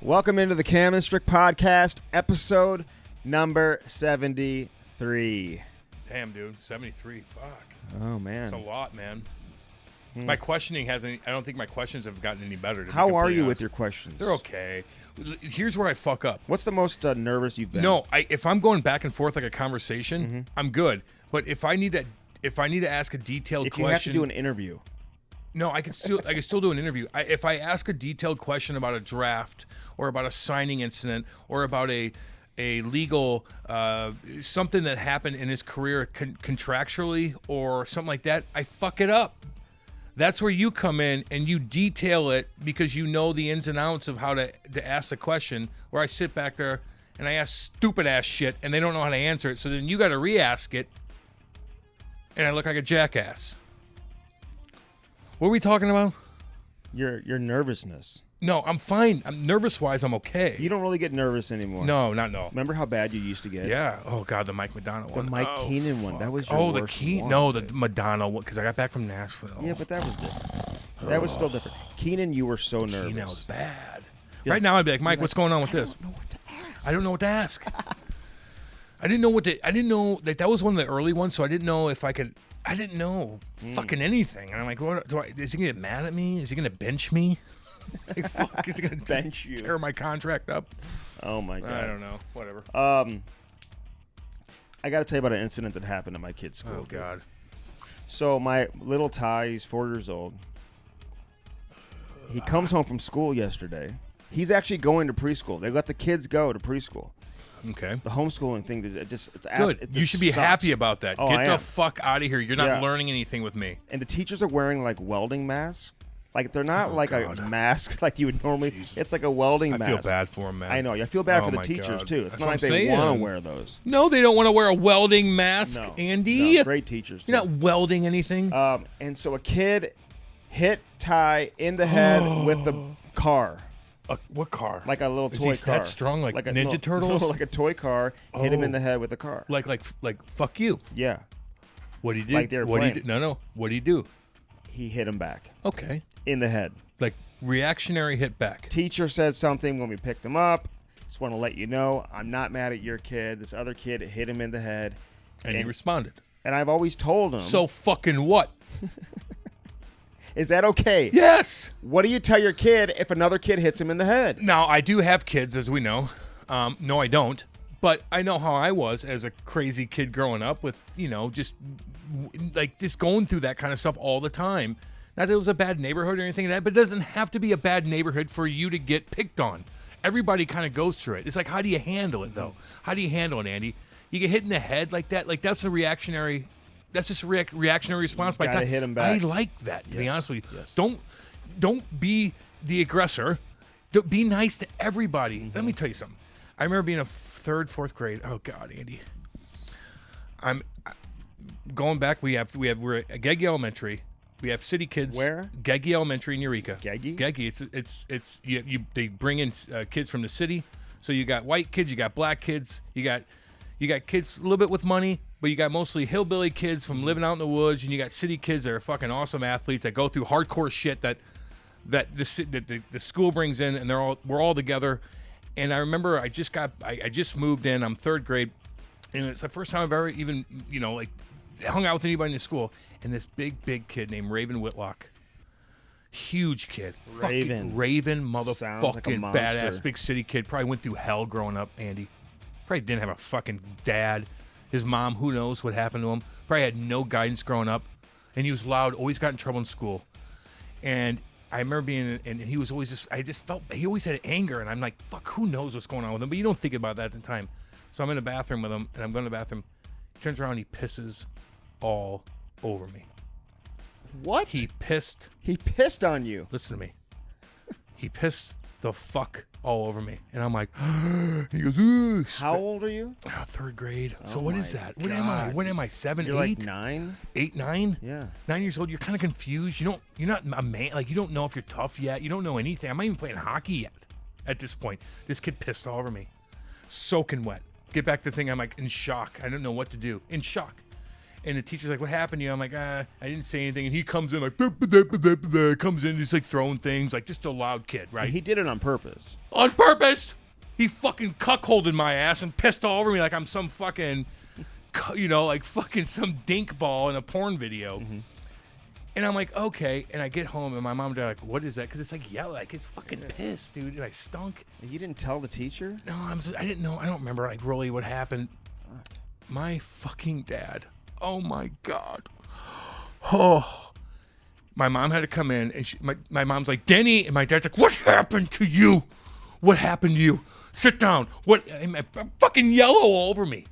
Welcome into the Cam and Strick Podcast, episode number 73. Damn, dude, 73. Fuck. Oh, man. That's a lot, man. My questioning hasn't. I don't think my questions have gotten any better. How are you with your questions? They're okay. Here's where I fuck up. What's the most nervous you've been? No, if I'm going back and forth like a conversation, I'm good. But if I need to ask a detailed question, you have to do an interview. No, I can still do an interview. If I ask a detailed question about a draft or about a signing incident or about a legal something that happened in his career contractually or something like that, I fuck it up. That's where you come in and you detail it because you know the ins and outs of how to ask the question, where I sit back there and I ask stupid ass shit and they don't know how to answer it. So then you got to re-ask it and I look like a jackass. What are we talking about? Your nervousness. No, I'm fine. I'm nervous-wise, I'm okay. You don't really get nervous anymore. No. Remember how bad you used to get? Yeah. Oh, God, the Mike Madonna one. The Mike Keenan one. That was your worst one. No, the Madonna one, because I got back from Nashville. Yeah, but that was different. That was still different. Keenan, you were so nervous. Keenan was bad. Yeah. Right now, I'd be like, Mike, what's going on with this? I don't know what to ask. I didn't know that was one of the early ones, so I didn't know if I could. I didn't know fucking anything. And I'm like, is he going to get mad at me? Is he going to bench me? Like, fuck, is he going to bench you? Tear my contract up? Oh, my God. I don't know. Whatever. I got to tell you about an incident that happened at my kid's school. Oh, God. So my little Ty, he's 4 years old. He comes home from school yesterday. He's actually going to preschool. They let the kids go to preschool. Okay. The homeschooling thing, it's good. You should be happy about that. Oh, Get the fuck out of here. You're not learning anything with me. And the teachers are wearing like welding masks. Like they're not a mask like you would normally. Jesus. It's like a welding mask. I feel bad for them, man. I know. I feel bad for the teachers too. It's not like they want to wear those. No, they don't want to wear a welding mask, Andy. No, great teachers too. You're not welding anything. And so a kid hit Ty in the head with the car. What car? Like a little toy car. That strong, like Ninja Turtles? No, like a toy car. Hit him in the head with a car. Like fuck you. Yeah. What did he do? Like they were playing. No. What did he do? He hit him back. Okay. In the head. Like reactionary hit back. Teacher said something when we picked him up. Just want to let you know, I'm not mad at your kid. This other kid hit him in the head. And he responded. And I've always told him. So fucking what? Is that okay? Yes. What do you tell your kid if another kid hits him in the head? Now, I do have kids, as we know. No, I don't. But I know how I was as a crazy kid growing up with, just going through that kind of stuff all the time. Not that it was a bad neighborhood or anything like that, but it doesn't have to be a bad neighborhood for you to get picked on. Everybody kind of goes through it. It's like, how do you handle it, though? How do you handle it, Andy? You get hit in the head like that? Like, that's a reactionary... That's just a reactionary response. You gotta hit him back. I like that, to be honest with you. Yes. Don't be the aggressor. Be nice to everybody. Let me tell you something. I remember being a third, fourth grade. Oh God, Andy. I'm going back. We're at Geggy Elementary. We have city kids. Where? Geggy Elementary in Eureka. Geggy. It's they bring in kids from the city. So you got white kids, you got black kids, you got kids a little bit with money. But you got mostly hillbilly kids from living out in the woods, and you got city kids that are fucking awesome athletes that go through hardcore shit that the school brings in, and we're all together. And I remember I just moved in. I'm third grade, and it's the first time I've ever even hung out with anybody in the school. And this big kid named Raven Whitlock, huge kid, Raven motherfucking like badass big city kid. Probably went through hell growing up. Andy probably didn't have a fucking dad. His mom, who knows what happened to him, probably had no guidance growing up. And he was loud, always got in trouble in school. And I remember and he was always he always had anger. And I'm like, fuck, who knows what's going on with him? But you don't think about that at the time. So I'm in the bathroom with him, and I'm going to the bathroom. He turns around and he pisses all over me. What? He pissed on you. Listen to me. He pissed the fuck all over me. And I'm like, he goes, ooh. How old are you? Third grade. Oh so what is that? God. What am I? 7, You're 8? Like 9? 8, 9? Yeah. 9 years old. You're kind of confused. You're not a man. Like, you don't know if you're tough yet. You don't know anything. I'm not even playing hockey yet at this point. This kid pissed all over me. Soaking wet. Get back to the thing. I'm like in shock. I don't know what to do. In shock. And the teacher's like, what happened to you? I'm like, I didn't say anything. And he comes in like, comes in, he's like throwing things, like just a loud kid, right? He did it on purpose. On purpose! He fucking cuckolded my ass and pissed all over me like I'm some fucking, like fucking some dink ball in a porn video. Mm-hmm. And I'm like, okay. And I get home and my mom and dad are like, what is that? Because it's like yellow. Like, it's fucking pissed, dude. And I stunk. You didn't tell the teacher? No, I didn't know. I don't remember like really what happened. My fucking dad. Oh my God. Oh. My mom had to come in and my mom's like, Denny. And my dad's like, what happened to you? What happened to you? Sit down. What? And fucking yellow all over me.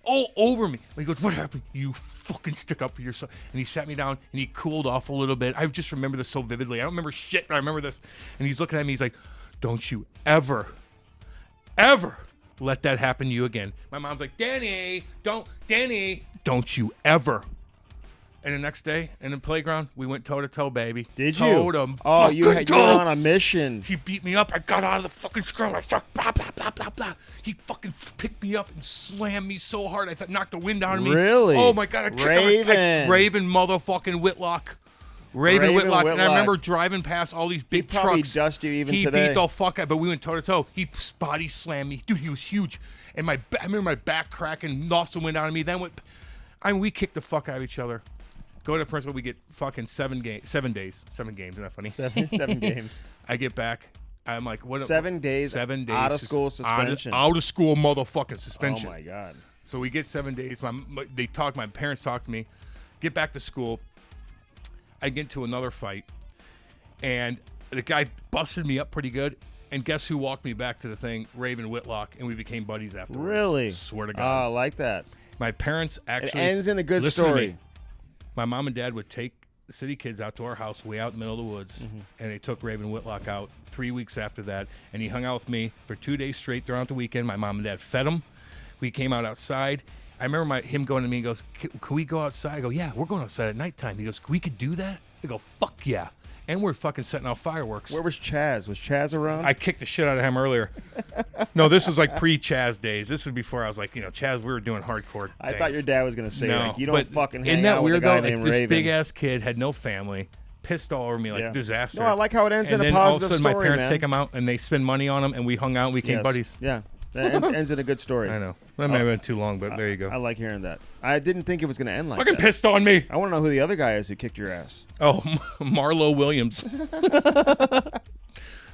All over me. And he goes, what happened? You fucking stick up for yourself. And he sat me down and he cooled off a little bit. I just remember this so vividly. I don't remember shit, but I remember this. And he's looking at me. He's like, don't you ever let that happen to you again. My mom's like, Danny, don't you ever. And the next day in the playground, we went toe-to-toe, baby. Did you? Toe-to-toe. Oh, you were on a mission. He beat me up. I got out of the fucking scrum. I started blah, blah, blah, blah, blah. He fucking picked me up and slammed me so hard I thought knocked the wind out of me. Really? Oh, my God. Raven motherfucking Whitlock. Raven Whitlock. And I remember driving past all these big trucks. He probably dust you even today. He beat the fuck out, but we went toe-to-toe. He body slammed me. Dude, he was huge. And I remember my back cracking, lost the wind out of me. Then we kicked the fuck out of each other. Go to the principal, we get fucking 7 days. 7 games, isn't that funny? Seven games. I get back. I'm like, what? 7 days. 7 days. Out of school suspension. Out of school motherfucking suspension. Oh, my God. So we get 7 days. My parents talk to me. Get back to school. I get into another fight. And the guy busted me up pretty good. And guess who walked me back to the thing? Raven Whitlock. And we became buddies afterwards. Really? Swear to God. Oh, I like that. My parents actually. It ends in a good story. My mom and dad would take the city kids out to our house way out in the middle of the woods, and they took Raven Whitlock out 3 weeks after that, and he hung out with me for 2 days straight throughout the weekend. My mom and dad fed him. We came out outside. I remember him going to me and goes, can we go outside? I go, yeah, we're going outside at nighttime. He goes, we could do that? I go, fuck yeah. And we're fucking setting off fireworks. Where was Chaz? Was Chaz around? I kicked the shit out of him earlier. No, this was like pre-Chaz days. This is before I was like, Chaz, we were doing hardcore I things. thought your dad was going to say, no, you don't fucking hang out with a guy named this Raven. big-ass kid had no family, pissed all over me like disaster. No, I like how it ends and in a then all of positive a sudden story, my parents man. take him out, and they spend money on him, and we hung out, and we became buddies. Yeah. That ends in a good story. I know. That may have been too long, but there you go. I like hearing that. I didn't think it was going to end like fucking that. Pissed on me. I want to know who the other guy is who kicked your ass. Oh, Marlo Williams.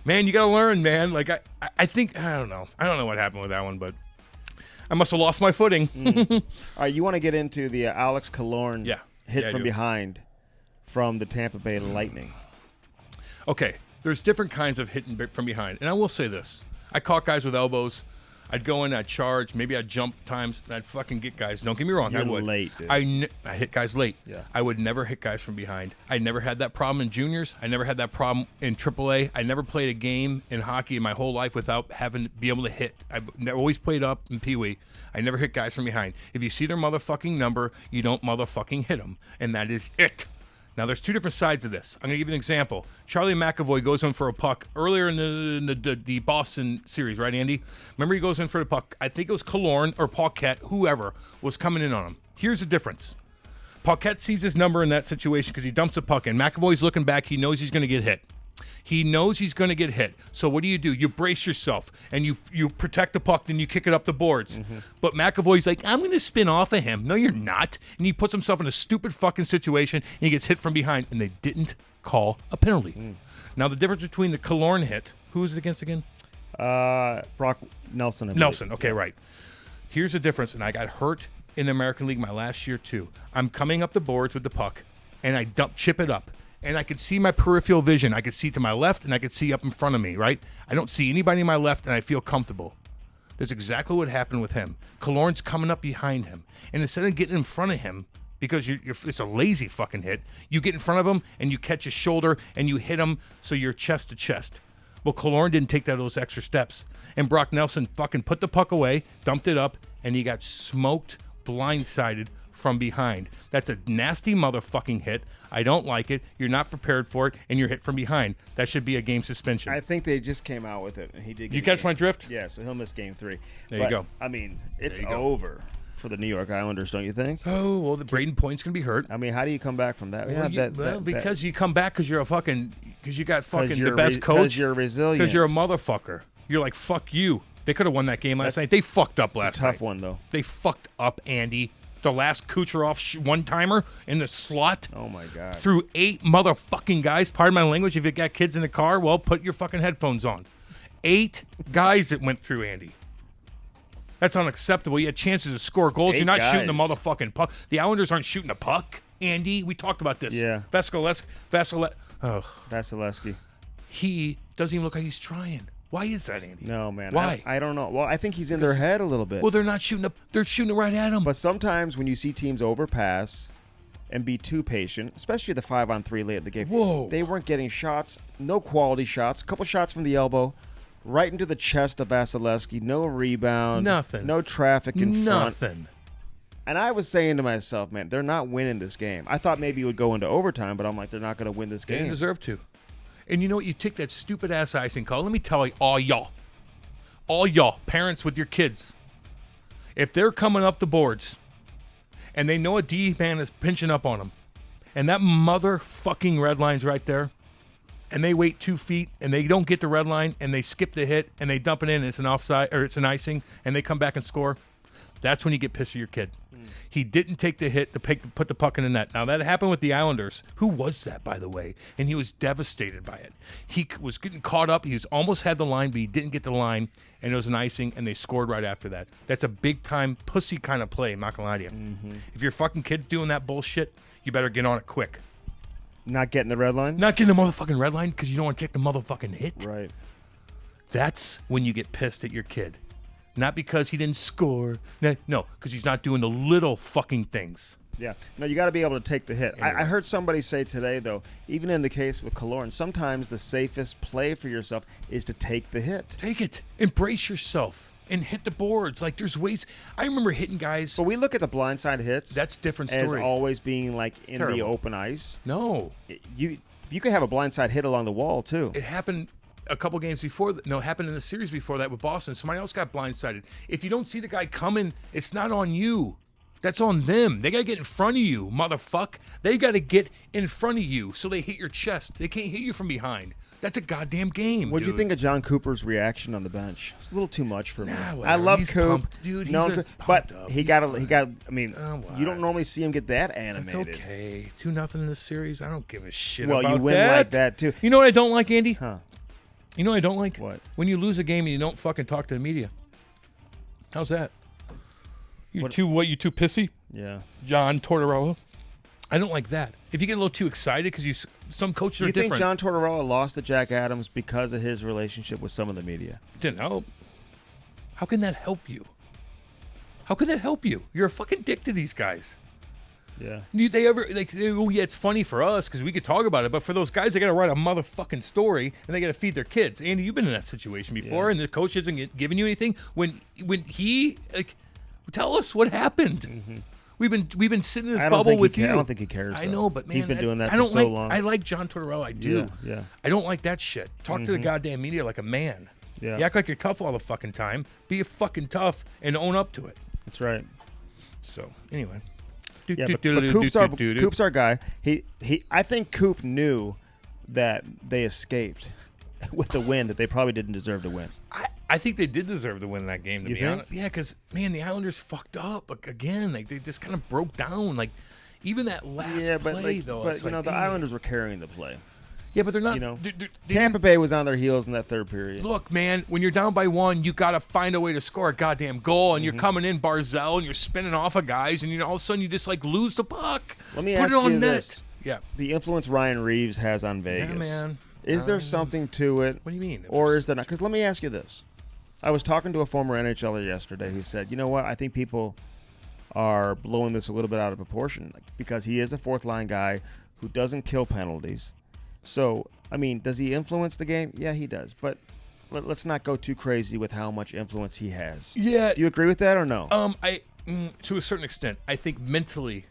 Man, you got to learn, man. Like, I think, I don't know. I don't know what happened with that one, but I must have lost my footing. All right, you want to get into the Alex Killorn hit from behind from the Tampa Bay Lightning. Okay, there's different kinds of hitting from behind. And I will say this. I caught guys with elbows. I'd go in, I'd charge, maybe I'd jump times, and I'd fucking get guys. Don't get me wrong, You're I would. late, dude. I hit guys late. Yeah. I would never hit guys from behind. I never had that problem in juniors. I never had that problem in AAA. I never played a game in hockey in my whole life without having to be able to hit. I've always played up in Pee Wee. I never hit guys from behind. If you see their motherfucking number, you don't motherfucking hit them, and that is it. Now, there's two different sides of this. I'm going to give you an example. Charlie McAvoy goes in for a puck earlier in the Boston series, right, Andy? Remember he goes in for the puck. I think it was Killorn or Paquette, whoever, was coming in on him. Here's the difference. Paquette sees his number in that situation because he dumps a puck in. McAvoy's looking back. He knows he's going to get hit. He knows he's going to get hit. So what do? You brace yourself, and you protect the puck, and you kick it up the boards. But McAvoy's like, I'm going to spin off of him. No, you're not. And he puts himself in a stupid fucking situation, and he gets hit from behind, and they didn't call a penalty. Now, the difference between the Killorn hit, who is it against again? Brock Nelson. Okay, right. Here's the difference, and I got hurt in the American League my last year, too. I'm coming up the boards with the puck, and I chip it up. And I could see my peripheral vision. I could see to my left, and I could see up in front of me, right? I don't see anybody on my left, and I feel comfortable. That's exactly what happened with him. Killorn's coming up behind him. And instead of getting in front of him, because it's a lazy fucking hit, you get in front of him, and you catch his shoulder, and you hit him so you're chest to chest. Well, Killorn didn't take those extra steps. And Brock Nelson fucking put the puck away, dumped it up, and he got smoked, blindsided from behind. That's a nasty motherfucking hit. I don't like it. You're not prepared for it, and you're hit from behind. That should be a game suspension. I think they just came out with it, and he did. You catch my drift? Yeah, so he'll miss game 3. There you go. I mean, it's over. for the New York Islanders, don't you think? Oh, well, the Braden Point's going to be hurt. I mean, how do you come back from that? Because you come back because you got fucking the best coach. Because you're resilient. Because you're a motherfucker. You're like, fuck you. They could have won that game last night. They fucked up last night. Tough one, though. They fucked up, Andy. The last Kucherov one-timer in the slot. Oh, my God. Through 8 motherfucking guys. Pardon my language. If you got kids in the car, well, put your fucking headphones on. 8 guys that went through, Andy. That's unacceptable. You had chances to score goals. You're not shooting the motherfucking puck. The Islanders aren't shooting a puck, Andy. We talked about this. Yeah. Vasilevsky. He doesn't even look like he's trying. Why is that, Andy? No, man. Why? I don't know. Well, I think he's in their head a little bit. Well, they're not shooting up. They're shooting right at him. But sometimes when you see teams overpass and be too patient, especially the 5-on-3 late in the game, they weren't getting shots, no quality shots, a couple shots from the elbow, right into the chest of Vasilevsky, no rebound. Nothing. No traffic in front. Nothing. And I was saying to myself, man, they're not winning this game. I thought maybe it would go into overtime, but I'm like, they're not going to win this game. They deserve to. And you know what? You take that stupid-ass icing call. Let me tell you, all y'all, parents with your kids, if they're coming up the boards and they know a D-man is pinching up on them, and that motherfucking red line's right there, and they wait 2 feet and they don't get the red line and they skip the hit and they dump it in and it's an offside or it's an icing and they come back and score, that's when you get pissed at your kid. He didn't take the hit to put the puck in the net. Now, that happened with the Islanders. Who was that, by the way? And he was devastated by it. He was getting caught up. He almost had the line, but he didn't get the line, and it was an icing, and they scored right after that. That's a big-time pussy kind of play, I'm not going to lie to you. Mm-hmm. If your fucking kid's doing that bullshit, you better get on it quick. Not getting the red line? Not getting the motherfucking red line because you don't want to take the motherfucking hit. Right. That's when you get pissed at your kid. Not because he didn't score. No, because he's not doing the little fucking things. Yeah. No, you got to be able to take the hit. Anyway. I heard somebody say today, though, even in the case with Killorn, sometimes the safest play for yourself is to take the hit. Take it. Embrace yourself and hit the boards. Like, there's ways. I remember hitting guys. But we look at the blindside hits. That's a different story. As always being like it's in terrible. The open ice. No. You could have a blindside hit along the wall, too. It happened a couple games before. Happened in the series before that with Boston. Somebody else got blindsided. If you don't see the guy coming, it's not on you. That's on them. They got to get in front of you, motherfucker. They got to get in front of you so they hit your chest. They can't hit you from behind. That's a goddamn game. What do you think of John Cooper's reaction on the bench? It's a little too much for me. Whatever. I love He's Coop, pumped, dude. But he got. I mean, why? you don't normally see him get that animated. It's okay. 2-0 in this series. I don't give a shit. Well, about you win that. like that too. You know what I don't like, Andy? Huh? You know what I don't like? What? When you lose a game and you don't fucking talk to the media. How's that? You too pissy? Yeah. John Tortarella. I don't like that. If you get a little too excited because some coaches are different. You think John Tortarella lost to Jack Adams because of his relationship with some of the media? Didn't help. How can that help you? How can that help you? You're a fucking dick to these guys. Yeah. Do they ever oh yeah, it's funny for us because we could talk about it, but for those guys, they got to write a motherfucking story and they got to feed their kids. Andy, you've been in that situation before, and the coach isn't giving you anything. When he tell us what happened. Mm-hmm. We've been sitting in this bubble with you. I don't think he cares. I know, but man, he's been doing that for so long. I like John Tortarella. I do. Yeah. I don't like that shit. Talk to the goddamn media like a man. Yeah. You act like you're tough all the fucking time. Be a fucking tough and own up to it. That's right. So anyway. Yeah, but Coop's our guy. I think Coop knew that they escaped with the win, that they probably didn't deserve to win. I think they did deserve to win that game, to you be think? honest. Yeah, because, man, the Islanders fucked up again. Like, they just kind of broke down. Like, even that last play, though. But, the Islanders were carrying the play. Yeah, but they're not. Tampa Bay was on their heels in that third period. Look, man, when you're down by 1, you got to find a way to score a goddamn goal, and you're coming in Barzell, and you're spinning off of guys, and all of a sudden you just, lose the puck. Let me Put ask it on you net. this. Yeah. The influence Ryan Reeves has on Vegas. Yeah, man. Is there something to it? What do you mean? Or is there not? Because let me ask you this. I was talking to a former NHLer yesterday who said, you know what, I think people are blowing this a little bit out of proportion because he is a fourth-line guy who doesn't kill penalties. So, I mean, does he influence the game? Yeah, he does. But let's not go too crazy with how much influence he has. Yeah. Do you agree with that or no? To a certain extent, I think mentally,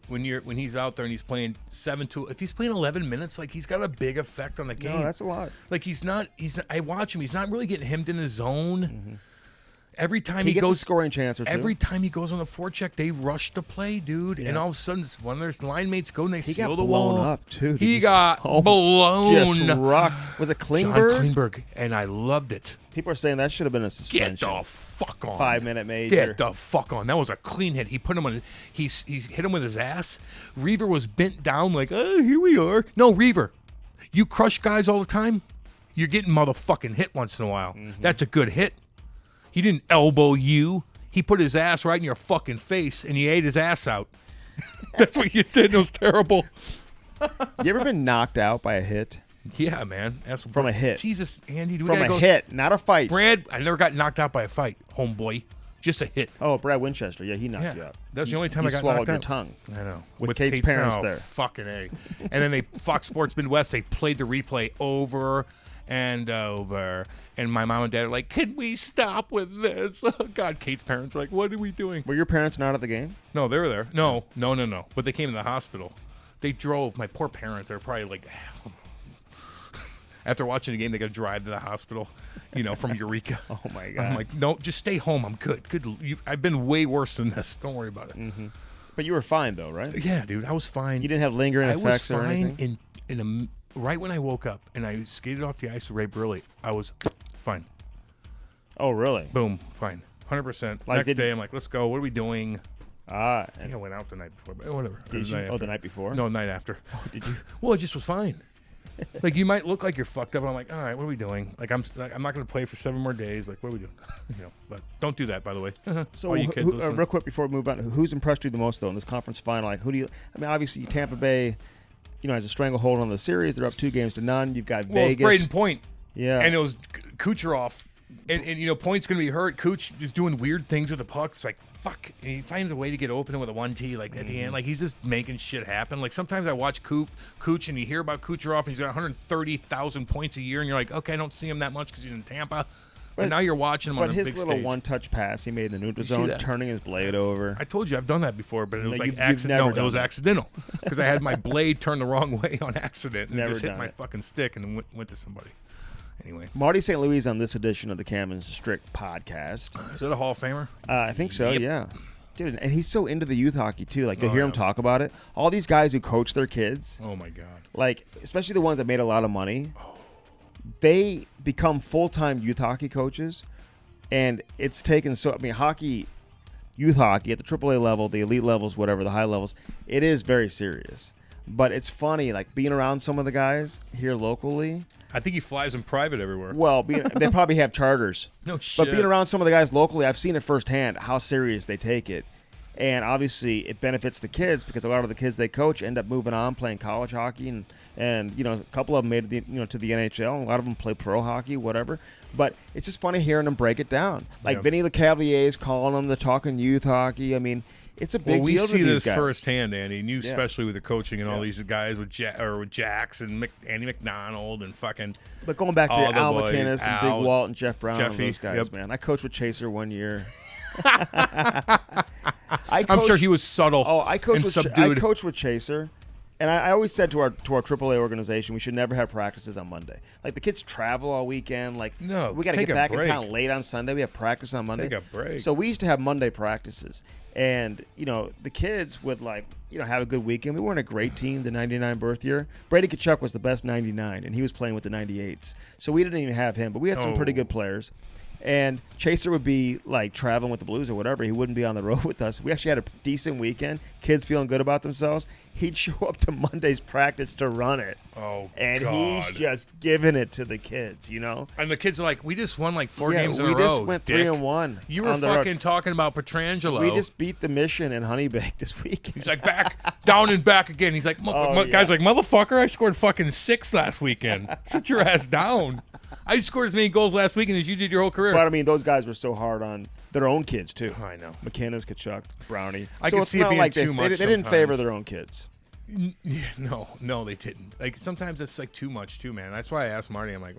when he's out there and he's playing if he's playing 11 minutes, he's got a big effect on the game. No, that's a lot. I watch him. He's not really getting hemmed in his zone. Every time he he gets goes a scoring chance or two. Every time he goes on the forecheck, they rush the play, dude. Yeah. And all of a sudden, one of their line mates go and they he seal got the blown wall. up too. He got blown. Just rocked. Was it Klingberg? John Klingberg, and I loved it. People are saying that should have been a suspension. Get the fuck on. 5-minute major. Get the fuck on. That was a clean hit. He put him on. He hit him with his ass. Reaver was bent down like, oh, here we are. No, Reaver, you crush guys all the time. You're getting motherfucking hit once in a while. Mm-hmm. That's a good hit. He didn't elbow you. He put his ass right in your fucking face, and he ate his ass out. That's what you did. It was terrible. You ever been knocked out by a hit? Yeah, man. That's From a hit. Jesus, Andy. From a hit, not a fight. Brad, I never got knocked out by a fight, homeboy. Just a hit. Oh, Brad Winchester. Yeah, he knocked you out. That's the only time You I got swallowed knocked your out. tongue. I know. With Kate's parents there. Fucking A. And then Fox Sports Midwest, they played the replay over and over. And my mom and dad are like, can we stop with this? Oh, God, Kate's parents are like, what are we doing? Were your parents not at the game? No, they were there. No. But they came to the hospital. They drove. My poor parents, they're probably like, after watching the game, they got to drive to the hospital, from Eureka. Oh, my God. I'm like, no, just stay home. I'm good. I've been way worse than this. Don't worry about it. Mm-hmm. But you were fine, though, right? Yeah, dude, I was fine. You didn't have lingering effects or anything? Right when I woke up and I skated off the ice with Ray Burley, I was fine. Oh, really? Boom, fine. 100%. Like, Next day, I'm like, let's go. What are we doing? I think I went out the night before, but whatever. Did you? The night before? No, the night after. Oh, did you? Well, it just was fine. Like, you might look like you're fucked up. And I'm like, all right, what are we doing? Like, I'm not going to play for 7 more days. Like, what are we doing? But don't do that, by the way. So, all you kids listening. real quick before we move on, who's impressed you the most, though, in this conference final? Like, who do you? I mean, obviously, Tampa Bay, has a stranglehold on the series. They're up 2-0. You've got Vegas. Well, it's Braden Point. Yeah. And it was Kucherov. And Point's going to be hurt. Cooch is doing weird things with the puck. It's like, fuck. And he finds a way to get open with a 1T, like, at the end. Like, he's just making shit happen. Like, sometimes I watch Cooch, and you hear about Kucherov, and he's got 130,000 points a year, and you're like, okay, I don't see him that much because he's in Tampa. But now you're watching him on a big stage. But his little one-touch pass he made in the neutral zone, turning his blade over. I told you I've done that before, but it was you've accidental. never It was done that. accidental because I had my blade turned the wrong way on accident and Never just hit done my it. fucking stick and went to somebody. Anyway, Marty St. Louis on this edition of the Cam and Strick Podcast. Is that a Hall of Famer? I think so, Yep. yeah. Dude, and he's so into the youth hockey, too. Like, you'll Oh, hear him yeah. talk about it. All these guys who coach their kids, Oh my God. like, especially the ones that made a lot of money, they become full-time youth hockey coaches. And it's taken hockey, youth hockey at the AAA level, the elite levels, whatever, the high levels, it is very serious. But it's funny, like, being around some of the guys here locally. I think he flies in private everywhere. Well, they probably have charters. No shit. But being around some of the guys locally, I've seen it firsthand how serious they take it. And obviously, it benefits the kids because a lot of the kids they coach end up moving on, playing college hockey, and a couple of them made it to the NHL. And a lot of them play pro hockey, whatever. But it's just funny hearing them break it down. Like Vinny LeCavalier is calling them, they're talking youth hockey. I mean, it's a big deal to these guys. We see this firsthand, Andy, and you especially with the coaching and all these guys with Jax and Andy McDonald and fucking. But going back to all the Al boys, McInnes and Big Walt and Jeff Brown and Jeffy, those guys, yep. man. I coached with Chaser one year. I'm sure he was subtle. Oh, I coached subdued. with Chaser, and I always said to our AAA organization, we should never have practices on Monday. Like, the kids travel all weekend. Like, No, we got to take get a back break. in town late on Sunday. We have practice on Monday. Take a break. So we used to have Monday practices, and the kids would have a good weekend. We weren't a great team the '99 birth year. Brady Tkachuk was the best '99, and he was playing with the '98s. So we didn't even have him, but we had some pretty good players. And Chaser would be like traveling with the Blues or whatever. He wouldn't be on the road with us. We actually had a decent weekend. Kids feeling good about themselves. He'd show up to Monday's practice to run it. Oh, and God. he's just giving it to the kids, And the kids are like, we just won like 4 games in a row. We just went dick. 3-1. You were fucking talking about Petrangelo. We just beat the Mission and Honeybake this weekend. He's like, back, down and back again. He's like, guys like, motherfucker, I scored fucking 6 last weekend. Sit your ass down. I scored as many goals last weekend as you did your whole career. But, I mean, those guys were so hard on their own kids, too. I know. McKinnon, Tkachuk, Brownie. I so can it's see it not being like too much they didn't sometimes. favor their own kids. No, they didn't. Like, sometimes it's like too much too, man. That's why I asked Marty. I'm like,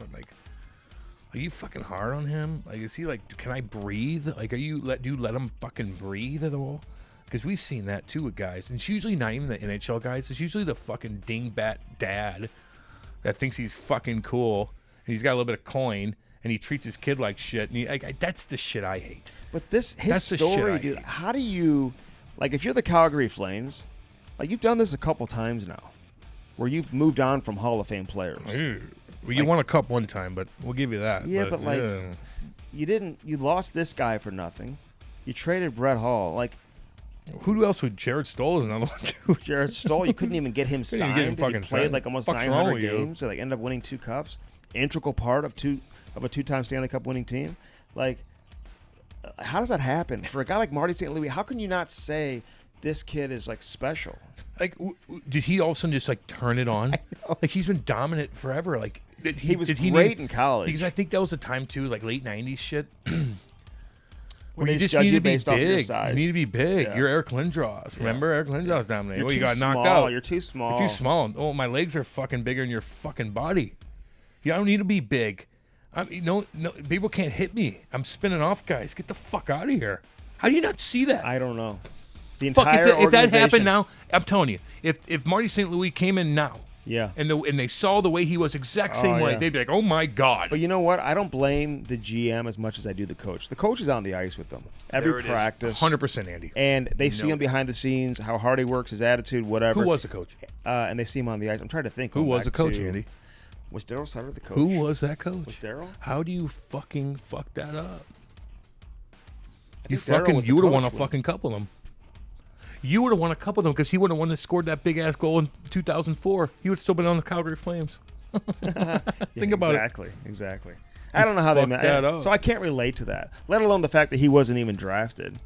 are you fucking hard on him? Like, is he like, can I breathe? Like, do you let him fucking breathe at all? Because we've seen that too with guys, and it's usually not even the NHL guys. It's usually the fucking dingbat dad that thinks he's fucking cool. he's got a little bit of coin, and he treats his kid like shit. And that's the shit I hate. But his story, dude, how do you, like, if you're the Calgary Flames, like, you've done this a couple times now, where you've moved on from Hall of Fame players. Well, you won a cup one time, but we'll give you that. Yeah, but you lost this guy for nothing. You traded Brett Hall. Like, who else would? Jared Stoll is another one, too. Jared Stoll, you couldn't even get him signed. He played like almost 900 games, so like ended up winning 2 cups. Integral part of a 2-time Stanley Cup winning team. Like, how does that happen? For a guy like Marty St. Louis, how can you not say this kid is, like, special? Like, did he all of a sudden just, like, turn it on? Like, he's been dominant forever. Like, he was great in college. Because I think that was the time, too, like, late 90s shit. Where you just need to be big. You need to be big. Yeah. You're Eric Lindros. Remember? Eric Lindros dominated. Well, you got knocked small. out. You're too small. You're too small. Oh, my legs are fucking bigger than your fucking body. You don't need to be big. No, people can't hit me. I'm spinning off guys. Get the fuck out of here. How do you not see that? I don't know. The entire if that happened now, I'm telling you, if Marty St. Louis came in now, yeah, and they saw the way he was exact same way, they'd be like, oh my God. But you know what? I don't blame the GM as much as I do the coach. The coach is on the ice with them every practice. 100%, Andy. And they see him behind the scenes, how hard he works, his attitude, whatever. Who was the coach? And they see him on the ice. I'm trying to think. Who was the coach, Andy? Was Daryl Sutter the coach? Who was that coach? Was Daryl? How do you fucking fuck that up? You would have won a fucking couple of them. You would have won a couple of them because he would have won and scored that big ass goal in 2004. He would have still been on the Calgary Flames. Think about it. Exactly. I don't know how they met that up. So I can't relate to that. Let alone the fact that he wasn't even drafted.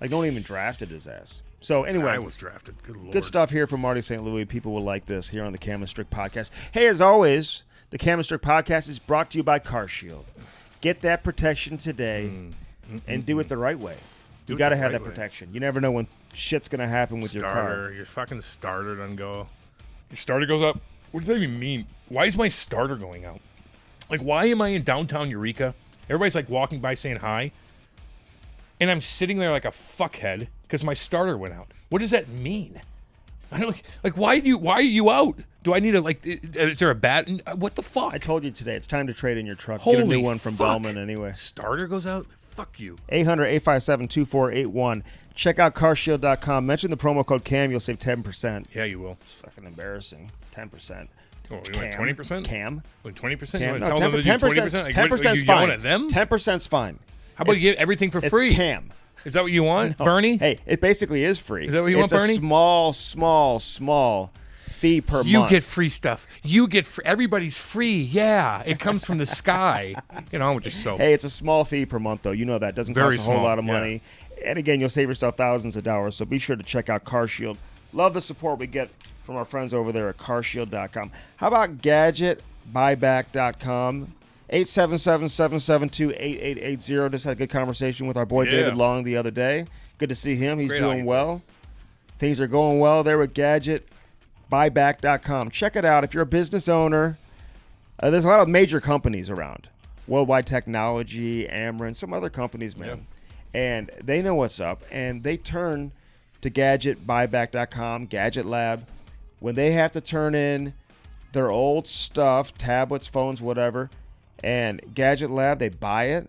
Like, no one even drafted his ass. So anyway, I was drafted. Good Lord. Good stuff here from Marty St. Louis. People will like this here on the Cam and Strick Podcast. Hey, as always, the Cam and Strick Podcast is brought to you by CarShield. Get that protection today and do it the right way. You got to have that protection. You never know when shit's going to happen with your car. Your fucking starter doesn't go. Your starter goes up. What does that even mean? Why is my starter going out? Like, why am I in downtown Eureka? Everybody's like walking by saying hi. And I'm sitting there like a fuckhead because my starter went out. What does that mean? I don't like. Why are you out? Do I need to is there a bat? What the fuck? I told you today. It's time to trade in your truck. Holy Get a new one from fuck. Bellman anyway. Starter goes out. Fuck you. 800-857-2481. Check out carshield.com. Mention the promo code CAM. You'll save 10%. Yeah, you will. It's fucking embarrassing. 10%. Oh, you want 20%? Cam. 20%? Cam. You want to tell them to do 20%? 10%'s fine. At them? 10%'s fine. How about you get everything for free? It's Cam. Is that what you want, No. Bernie? Hey, it basically is free. Is that what you want, Bernie? It's a small fee per month. You get free stuff. You get free. Everybody's free. Yeah, it comes from the sky. You know, which is so. Hey, it's a small fee per month, though. You know that. Doesn't Very cost a whole small, lot of money. Yeah. And again, you'll save yourself thousands of dollars. So be sure to check out CarShield. Love the support we get from our friends over there at carshield.com. How about gadgetbuyback.com? 877-772-8880. Just had a good conversation with our boy David Long the other day. Good to see him. He's doing well. Things are going well there with gadgetbuyback.com. Check it out. If you're a business owner, there's a lot of major companies around. Worldwide Technology, Ameren, some other companies, man. Yeah. And they know what's up. And they turn to gadgetbuyback.com, Gadget Lab, when they have to turn in their old stuff, tablets, phones, whatever. And Gadget Lab, they buy it,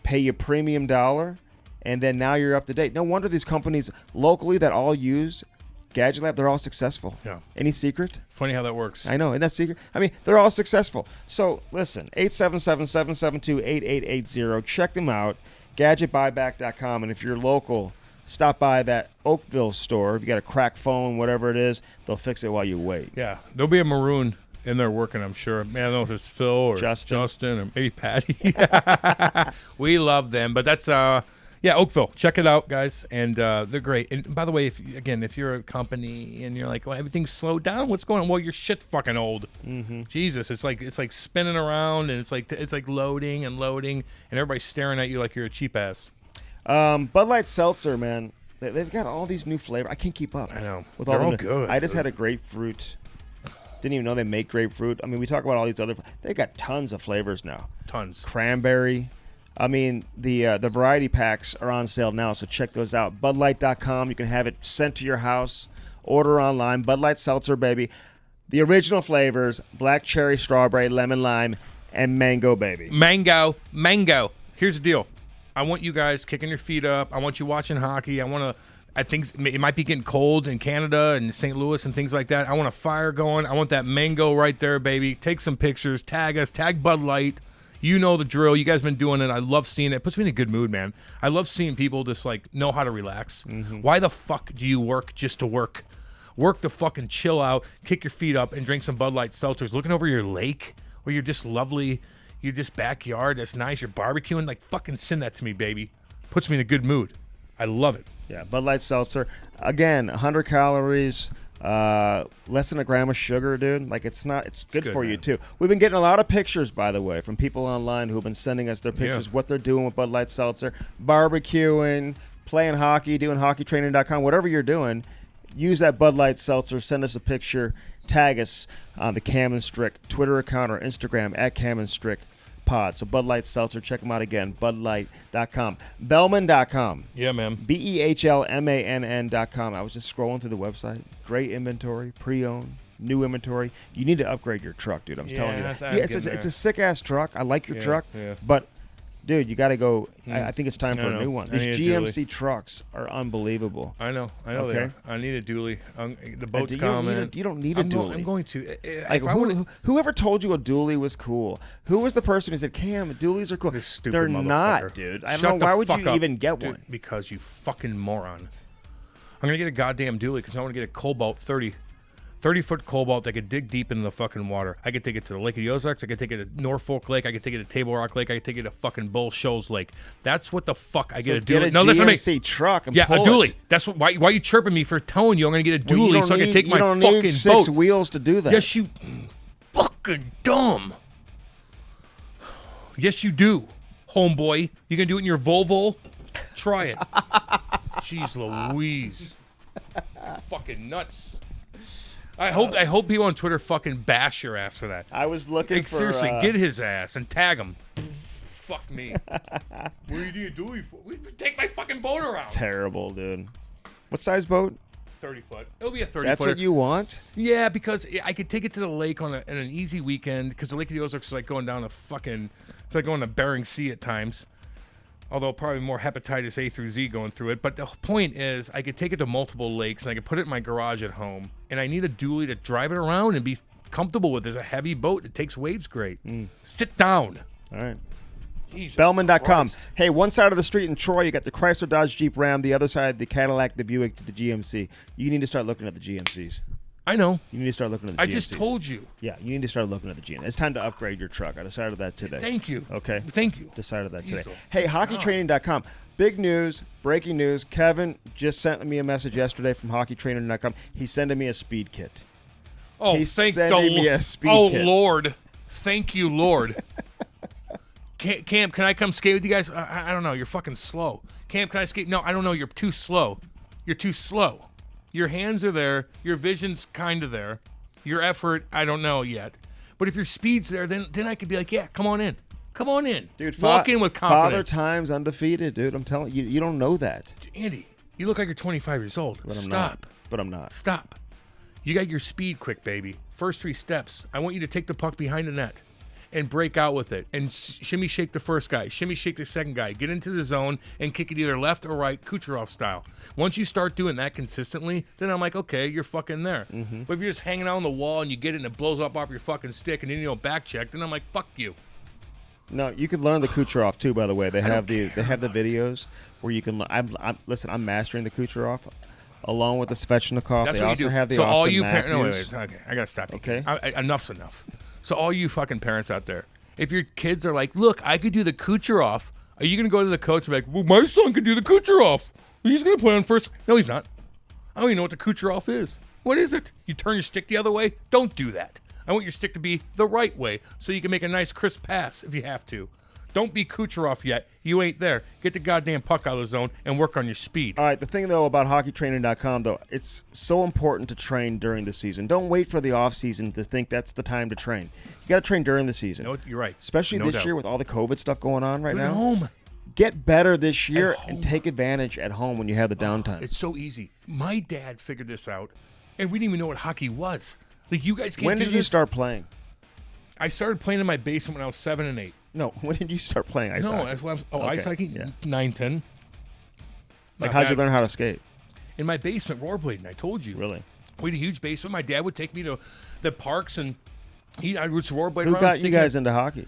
pay you premium dollar, and then now you're up to date. No wonder these companies locally that all use Gadget Lab, they're all successful. Yeah. Any secret? Funny how that works. I know, isn't that secret? I mean, they're all successful. So listen, 877-772-8880. Check them out, gadgetbuyback.com. And if you're local, stop by that Oakville store. If you got a cracked phone, whatever it is, they'll fix it while you wait. Yeah, there'll be a maroon in there working, I'm sure. Man, I don't know if it's Phil or Justin or maybe Patty. We love them, but that's Oakville. Check it out, guys, and they're great. And by the way, if you're a company and you're like, well, everything's slowed down, what's going on? Well, your shit's fucking old. Mm-hmm. Jesus, it's like spinning around and it's like loading, and everybody's staring at you like you're a cheap ass. Bud Light Seltzer, man, they've got all these new flavors. I can't keep up. I know. With they're all all good. I just had a grapefruit. Didn't even know they make grapefruit. I mean, we talk about all these other. They got tons of flavors now. Tons. Cranberry. I mean, the variety packs are on sale now, so check those out. BudLight.com. You can have it sent to your house. Order online. Bud Light Seltzer, baby. The original flavors: black cherry, strawberry, lemon, lime, and mango, baby. Mango. Here's the deal. I want you guys kicking your feet up. I want you watching hockey. I think it might be getting cold in Canada and St. Louis and things like that. I want a fire going. I want that mango right there, baby. Take some pictures. Tag us. Tag Bud Light. You know the drill. You guys have been doing it. I love seeing it. It puts me in a good mood, man. I love seeing people just, like, know how to relax. Mm-hmm. Why the fuck do you work just to work? Work to fucking chill out, kick your feet up, and drink some Bud Light seltzers. Looking over your lake where you're just lovely. You're just backyard. That's nice. You're barbecuing. Like, fucking send that to me, baby. Puts me in a good mood. I love it. Yeah, Bud Light Seltzer. Again, 100 calories, less than a gram of sugar, dude. Like, it's good for you, too. We've been getting a lot of pictures, by the way, from people online who've been sending us their pictures, what they're doing with Bud Light Seltzer, barbecuing, playing hockey, doing hockeytraining.com, whatever you're doing. Use that Bud Light Seltzer. Send us a picture. Tag us on the Cam and Strick Twitter account or Instagram at Cam and Strick Pod. So Bud Light Seltzer, check them out again. BudLight.com. Bellman.com. Yeah, man. BEHLMANN.com. I was just scrolling through the website. Great inventory, pre-owned, new inventory. You need to upgrade your truck, dude. I'm telling you. It's a sick-ass truck. I like your truck, but dude, you got to go. I think it's time for a new one. These GMC trucks are unbelievable. I know they are. I need a dually. The boat's coming. You don't need a dually. I'm going to. Whoever told you a dually was cool? Who was the person who said, Cam, dualies are cool? This stupid They're motherfucker. not, dude. I don't know. Why would you even get one? Because you fucking moron. I'm going to get a goddamn dually because I want to get a Cobalt 30-foot Cobalt that could dig deep into the fucking water. I could take it to the Lake of the Ozarks. I could take it to Norfolk Lake. I could take it to Table Rock Lake. I could take it to fucking Bull Shoals Lake. That's what the fuck I get a dually. No, listen to me. GMC truck and pull a dually. It. That's why are you chirping me for telling you I'm going to get a dually so I can take my fucking boat? You don't need 6 wheels to do that. Yes, you fucking dumb. Yes, you do, homeboy. You going to do it in your Volvo? Try it. Jeez Louise. Fucking nuts. I hope people on Twitter fucking bash your ass for that. I was looking for... Seriously, get his ass and tag him. Fuck me. What are you doing for? Take my fucking boat around. Terrible, dude. What size boat? 30-foot. It'll be a 30-footer. That's what you want? Yeah, because I could take it to the lake on an easy weekend because the Lake of the Ozarks is like going down a fucking... It's like going to Bering Sea at times. Although probably more hepatitis A through Z going through it. But the point is, I could take it to multiple lakes, and I could put it in my garage at home. And I need a dually to drive it around and be comfortable with. It's a heavy boat. It takes waves great. Sit down. All right. Jesus Bellman.com. Christ. Hey, one side of the street in Troy, you got the Chrysler, Dodge, Jeep, Ram. The other side, the Cadillac, the Buick, the GMC. You need to start looking at the GMCs. I know. You need to start looking at the GMCs. I just told you. Yeah, you need to start looking at the GMC. It's time to upgrade your truck. I decided that today. Thank you. Okay. Thank you. Decided that today. Diesel. Hey, hockeytraining.com. Big news, breaking news. Kevin just sent me a message yesterday from hockeytraining.com. He's sending me a speed kit. Oh, He's sending me a speed kit. Oh, Lord. Thank you, Lord. Cam, can I come skate with you guys? I don't know. You're fucking slow. Cam, can I skate? No, I don't know. You're too slow. You're too slow. Your hands are there. Your vision's kind of there. Your effort, I don't know yet. But if your speed's there, then I could be like, yeah, come on in. Come on in. Dude, walk in with confidence. Father Time's undefeated, dude. I'm telling you, you don't know that. Andy, you look like you're 25 years old. But I'm Stop. not. But I'm not. Stop. You got your speed quick, baby. First 3 steps. I want you to take the puck behind the net and break out with it. And shimmy shake the first guy. Shimmy shake the second guy. Get into the zone and kick it either left or right, Kucherov style. Once you start doing that consistently, then I'm like, okay, you're fucking there. Mm-hmm. But if you're just hanging out on the wall and you get it and it blows up off your fucking stick and then you don't back check, then I'm like, fuck you. No, you can learn the Kucherov too. By the way, they have the videos where you can. I'm mastering the Kucherov along with the Svechnikov. That's they what also you do. have the so Austin all you Matthews. No, wait. Okay, I gotta stop you. Okay, enough's enough. So all you fucking parents out there, if your kids are like, look, I could do the Kucherov, are you gonna go to the coach and be like, well, my son could do the Kucherov. He's gonna play on first. No, he's not. I don't even know what the Kucherov is. What is it? You turn your stick the other way? Don't do that. I want your stick to be the right way so you can make a nice crisp pass if you have to. Don't be Kucherov yet. You ain't there. Get the goddamn puck out of the zone and work on your speed. All right, the thing, though, about hockeytraining.com, though, it's so important to train during the season. Don't wait for the off-season to think that's the time to train. You got to train during the season. No, you're right. Especially this year with all the COVID stuff going on right now. At home. Get better this year and take advantage at home when you have the downtime. It's so easy. My dad figured this out, and we didn't even know what hockey was. Like, you guys can't When do did you this. start playing? I started playing in my basement when I was 7 and 8. No, when did you start playing ice hockey? No, that's why ice hockey, yeah. 9, 10. Like, Not how'd you bad. learn how to skate? In my basement, rollerblading, I told you. Really? We had a huge basement. My dad would take me to the parks, and I would rollerblade Who around. got you sticking- guys into hockey?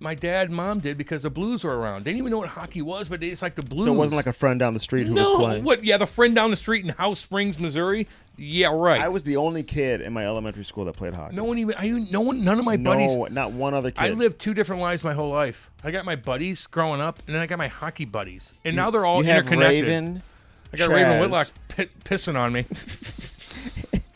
My dad and mom did, because the Blues were around. They didn't even know what hockey was, but they just like the Blues. So it wasn't like a friend down the street who no, was playing? what? Yeah, the friend down the street in House Springs, Missouri. Yeah, right. I was the only kid in my elementary school that played hockey. no one even. None of my buddies. No, not one other kid. I lived 2 different lives my whole life. I got my buddies growing up, and then I got my hockey buddies, and now they're all you have interconnected. Raven, I got Chaz. Raven Whitlock pissing on me.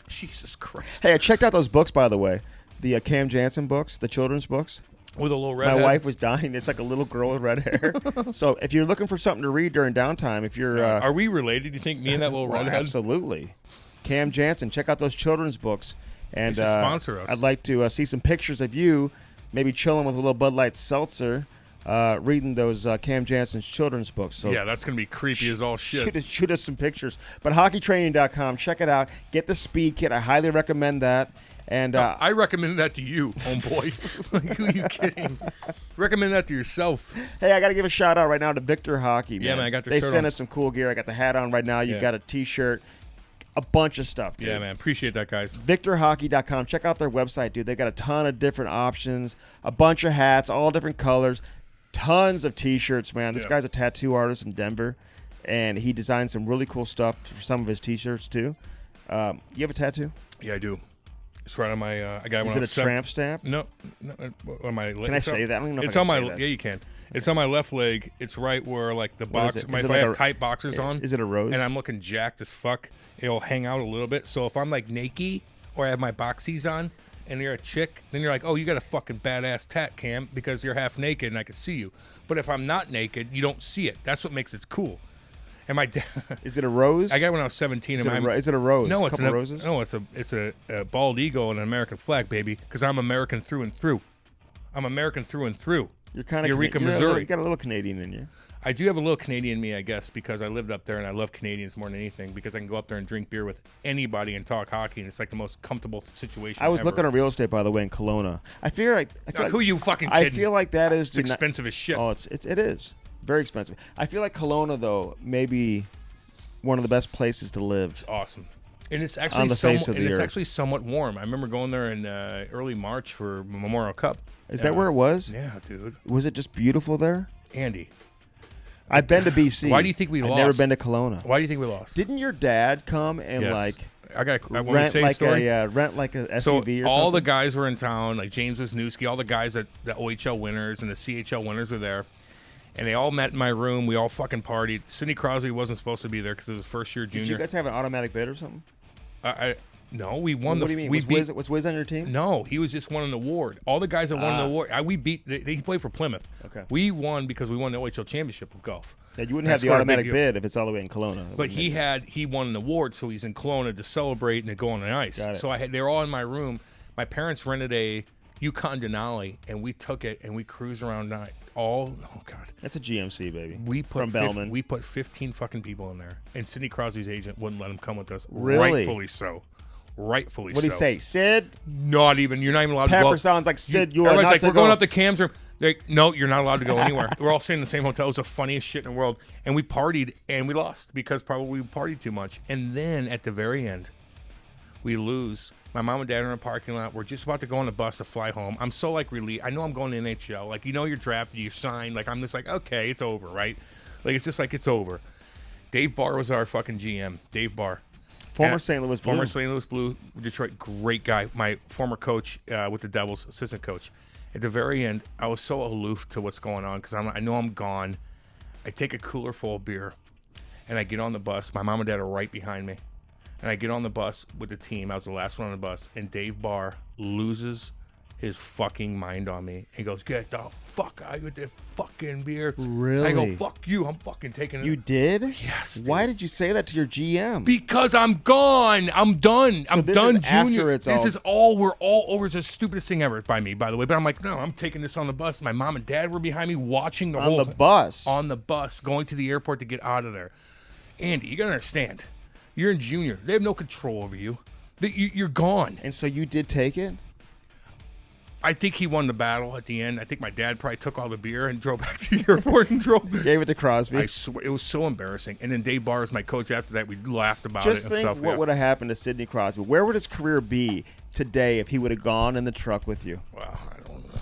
Jesus Christ! Hey, I checked out those books, by the way. The Cam Jansen books, the children's books. With a little My redhead. wife was dying. It's like a little girl with red hair. So if you're looking for something to read during downtime, if you're Are we related? Do you think me and that little well, redhead? absolutely, Cam Jansen, check out those children's books. And They should sponsor us. I'd like to see some pictures of you, maybe chilling with a little Bud Light seltzer, reading those Cam Jansen's children's books. So Yeah, that's gonna be creepy as all shit. shoot us some pictures. But hockeytraining.com, check it out. Get the speed kit. I highly recommend that. And I recommend that to you, homeboy. Like, who are you kidding? Recommend that to yourself. hey, I got to give a shout out right now to Victor Hockey. Yeah, man, I got their They shirt sent on. us some cool gear. I got the hat on right now. You Yeah. got a T-shirt, a bunch of stuff, dude. Yeah, man. Appreciate that, guys. VictorHockey.com. Check out their website, dude. They got a ton of different options, a bunch of hats, all different colors, tons of T-shirts, man. This Yeah. guy's a tattoo artist in Denver, and he designed some really cool stuff for some of his T-shirts too. You have a tattoo? Yeah, I do. It's right on my. I got Is one. it a tramp stamp? No, on my. Can I say that? I don't even know if It's I on can my. say that. Yeah, you can. It's on my left leg. It's right where like the What box. is it? My, Is if it I like have a- tight boxers on, Is it a rose? and I'm looking jacked as fuck, it'll hang out a little bit. So if I'm like naked or I have my boxies on, and you're a chick, then you're like, oh, you got a fucking badass tat, Cam, because you're half naked and I can see you. But if I'm not naked, you don't see it. That's what makes it cool. And my dad, Is it a rose? I got it when I was 17. Is and it, my, is it a rose? no, a it's couple roses. No, it's a bald eagle and an American flag, baby. Because I'm American through and through. I'm American through and through. You're kind of Eureka, Missouri. You got a little Canadian in you. I do have a little Canadian in me, I guess, because I lived up there and I love Canadians more than anything. Because I can go up there and drink beer with anybody and talk hockey, and it's like the most comfortable situation. I was ever. looking at real estate, by the way, in Kelowna. I feel like Who you fucking I kidding? feel like that is It's expensive as shit. Oh, it is very expensive. I feel like Kelowna though may be one of the best places to live. Awesome. And it's actually the face of the earth. actually somewhat warm. I remember going there in early March for Memorial Cup. Is that where it was? Yeah, dude. Was it just beautiful there? Andy, I've been to BC. Why do you think we I've lost? never been to Kelowna. why do you think we lost? Didn't your dad come and Yes. like I want to rent say like story. a rent like a So SUV or all the something? guys were in town, like James Wisniewski, all the guys that the OHL winners and the CHL winners were there, and they all met in my room. We all fucking partied. Sidney Crosby wasn't supposed to be there because it was his first year Did junior. you guys have an automatic bid or something? No, we won. What do you mean? Was Wiz on your team? No, he was just won an award. All the guys that won the award, we beat. They played for Plymouth. Okay. We won because we won the OHL championship with golf. Yeah, you wouldn't I have the scored a big automatic deal. bid if it's all the way in Kelowna. That But wouldn't make sense. he won an award, so he's in Kelowna to celebrate and to go on the ice. Got it. So they were all in my room. My parents rented a Yukon Denali, and we took it and we cruised around night. Oh god. That's a GMC baby. We put from Bellman. we put 15 fucking people in there, and Sidney Crosby's agent wouldn't let him come with us. Really? Rightfully so. Rightfully What do you so. say, Sid? Not even. You're not even allowed to go. Pepper up. sounds like Sid. You are Everybody's not like, to we're going go. up to Cam's room. They're like, no, you're not allowed to go anywhere. We're all staying in the same hotel. It was the funniest shit in the world. And we partied, and we lost because probably we partied too much. And then at the very end, we lose. My mom and dad are in a parking lot. We're just about to go on the bus to fly home. I'm so like relieved. I know I'm going to NHL. Like, you know, you're drafted, you sign. Like, I'm just like, okay, it's over, right? Like, it's just like it's over. Dave Barr was our fucking GM. Dave Barr. Former And- St. Louis Blue. Former St. Louis Blue, Detroit, great guy. My former coach with the Devils, assistant coach. At the very end, I was so aloof to what's going on because I know I'm gone. I take a cooler full of beer, and I get on the bus. My mom and dad are right behind me. And I get on the bus with the team. I was the last one on the bus. And Dave Barr loses his fucking mind on me. He goes, get the fuck out with this fucking beer. Really? I go, fuck you. I'm fucking taking it. You did? Yes, dude. Why did you say that to your GM? Because I'm gone. I'm done. I'm this done, is after Junior. it's This all- is all. We're all over. It's the stupidest thing ever by me, by the way. But I'm like, no, I'm taking this on the bus. My mom and dad were behind me watching the On whole the bus. on the bus, going to the airport to get out of there. Andy, you gotta understand. You're in junior. They have no control over you. You're gone. And so you did take it? I think he won the battle at the end. I think my dad probably took all the beer and drove back to the airport and Gave it to Crosby. I swear, it was so embarrassing. And then Dave Barr was my coach after that. We laughed about Just it. think and stuff. what would have happened to Sidney Crosby. Where would his career be today if he would have gone in the truck with you? Well, I don't know.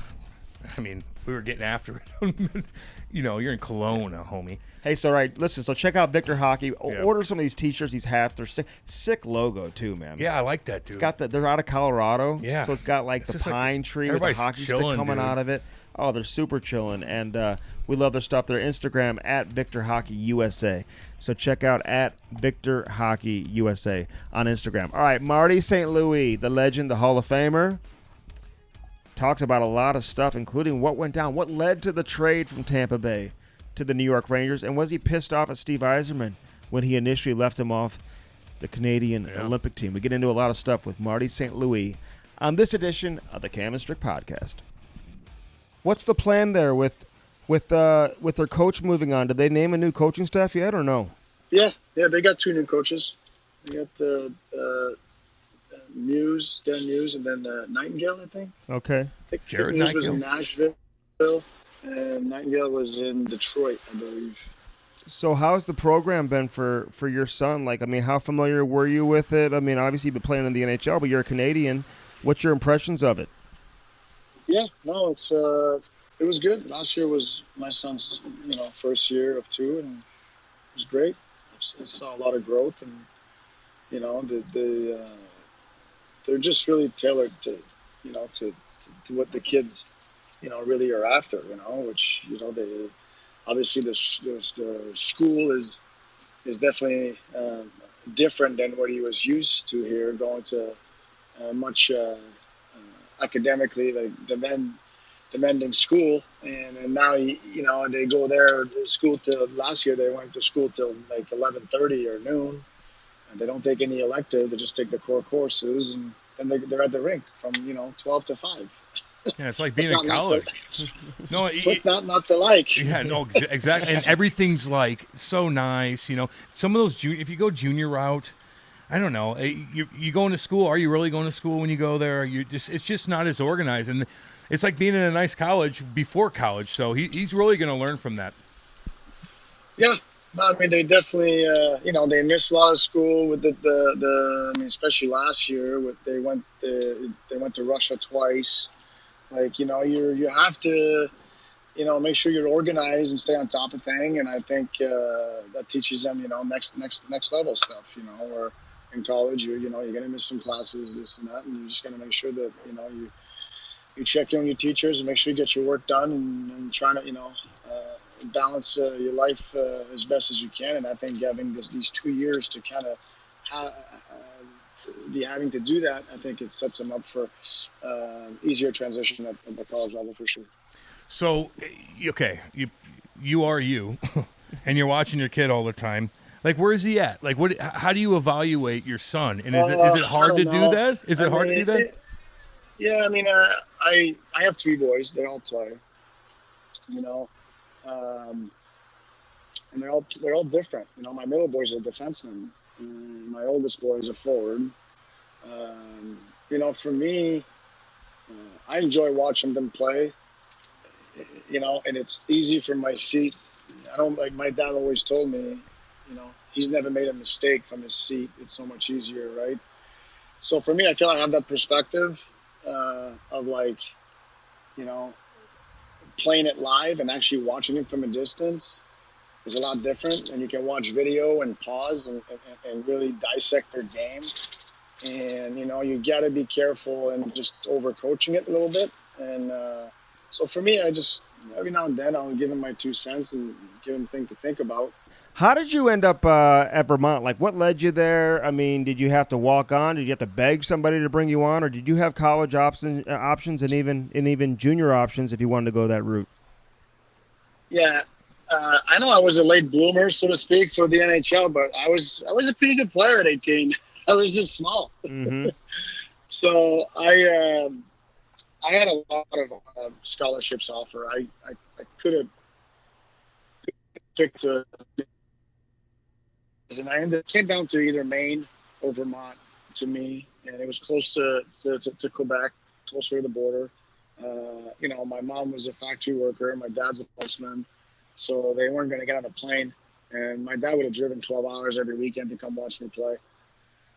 I mean, we were getting after it. You're in Cologne, homie. Hey, so listen. So check out Victor Hockey. Order some of these T-shirts, these hats. They're sick logo too, man. Yeah, I like that, dude. It's got they're out of Colorado. Yeah. So it's got the pine tree with the hockey stick coming out of it. Oh, they're super chilling, and we love their stuff. Their Instagram at Victor Hockey USA. So check out at Victor Hockey USA on Instagram. All right, Marty St. Louis, the legend, the Hall of Famer, talks about a lot of stuff, including what went down, what led to the trade from Tampa Bay to the New York Rangers, and was he pissed off at Steve Yzerman when he initially left him off the Canadian Olympic team? We get into a lot of stuff with Marty St. Louis on this edition of the Cam and Strick Podcast. What's the plan there with their coach moving on? Did they name a new coaching staff yet or no? Yeah, they got 2 new coaches. They got the Dan Muse, and then Nightingale, I think. Okay. I think Jared Muse was Nightingale. in Nashville, and Nightingale was in Detroit, I believe. So how's the program been for your son? How familiar were you with it? I mean, obviously you've been playing in the NHL, but you're a Canadian. What's your impressions of it? Yeah, no, it was good. Last year was my son's, first year of 2, and it was great. I saw a lot of growth, and they're just really tailored to what the kids, really are after. Which they obviously the school is definitely different than what he was used to here, going to much academically demanding school, and now they go there to school till last year they went to school till 11:30 or noon, and they don't take any electives. They just take the core courses, and then they're at the rink from 12 to 5. Yeah, it's like being in college. No, what's not to like? Yeah, no, exactly. And everything's so nice. Some of those if you go junior route, I don't know. You go into school. Are you really going to school when you go there? It's just not as organized, and it's like being in a nice college before college. So he's really going to learn from that. Yeah, I mean they definitely they miss a lot of school with the I mean, especially last year they went to Russia twice. You have to make sure you're organized and stay on top of things, and I think that teaches them next level stuff. Or in college you're gonna miss some classes, this and that, and you just gotta make sure that you check in with your teachers and make sure you get your work done, and trying to balance your life as best as you can. And I think having these 2 years to kind of be having to do that, I think it sets them up for easier transition at the college level for sure. So, okay, you are you, and you're watching your kid all the time. Where is he at? How do you evaluate your son? And is it hard to do that? Is it hard to do that? Yeah, I mean, I have 3 boys. They all play, and they're all different. My middle boy's a defenseman. My oldest boy is a forward. For me, I enjoy watching them play. And it's easy from my seat. I don't my dad always told me, he's never made a mistake from his seat. It's so much easier, right? So for me, I feel like I have that perspective of playing it live and actually watching it from a distance is a lot different. And you can watch video and pause and really dissect their game. And, you got to be careful and just overcoaching it a little bit. And so for me, I just every now and then I'll give him my 2 cents and give him things to think about. How did you end up at Vermont? What led you there? I mean, did you have to walk on? Did you have to beg somebody to bring you on, or did you have college options and even junior options if you wanted to go that route? Yeah, I know I was a late bloomer, so to speak, for the NHL, but I was a pretty good player at 18. I was just small, so I had a lot of scholarships offer. I could have picked and I came down to either Maine or Vermont. to me, and it was close to Quebec, closer to the border. My mom was a factory worker, my dad's a postman, so they weren't going to get on a plane. And my dad would have driven 12 hours every weekend to come watch me play.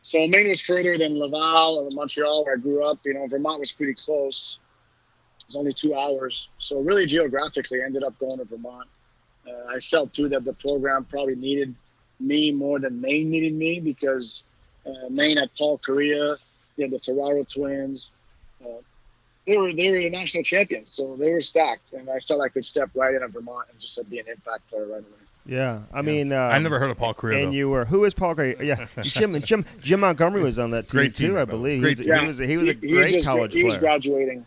So Maine was further than Laval or Montreal, where I grew up. Vermont was pretty close. It was only 2 hours. So really geographically, I ended up going to Vermont. I felt, too, that the program probably needed me more than Maine needed me, because Maine had Paul Correa, the Ferraro twins. They were national champions, so they were stacked. And I felt I could step right in at Vermont and just be an impact player right away. Yeah, I mean, I never heard of Paul Correa. And though. you were, who is Paul Correa? Yeah, Jim Montgomery was on that team Great team, too, I believe. He was a great college player. He was graduating.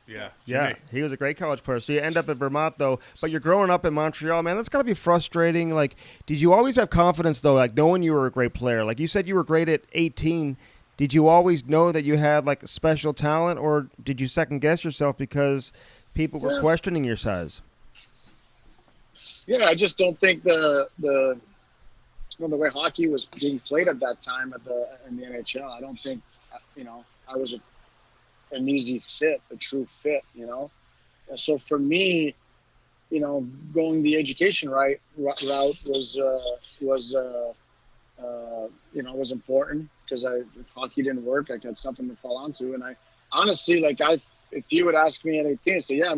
Yeah, he was a great college player. So you end up at Vermont, though, but you're growing up in Montreal, man. That's got to be frustrating. Like, did you always have confidence, though, like knowing you were a great player? Like you said, you were great at 18. Did you always know that you had like special talent, or did you second guess yourself because people were questioning your size? Yeah, I just don't think the way hockey was being played at that time in the NHL. I don't think I was an easy fit, a true fit. And so for me, going the education route was important, because if hockey didn't work, I had something to fall onto. And I honestly, if you would ask me at 18, I'd say, I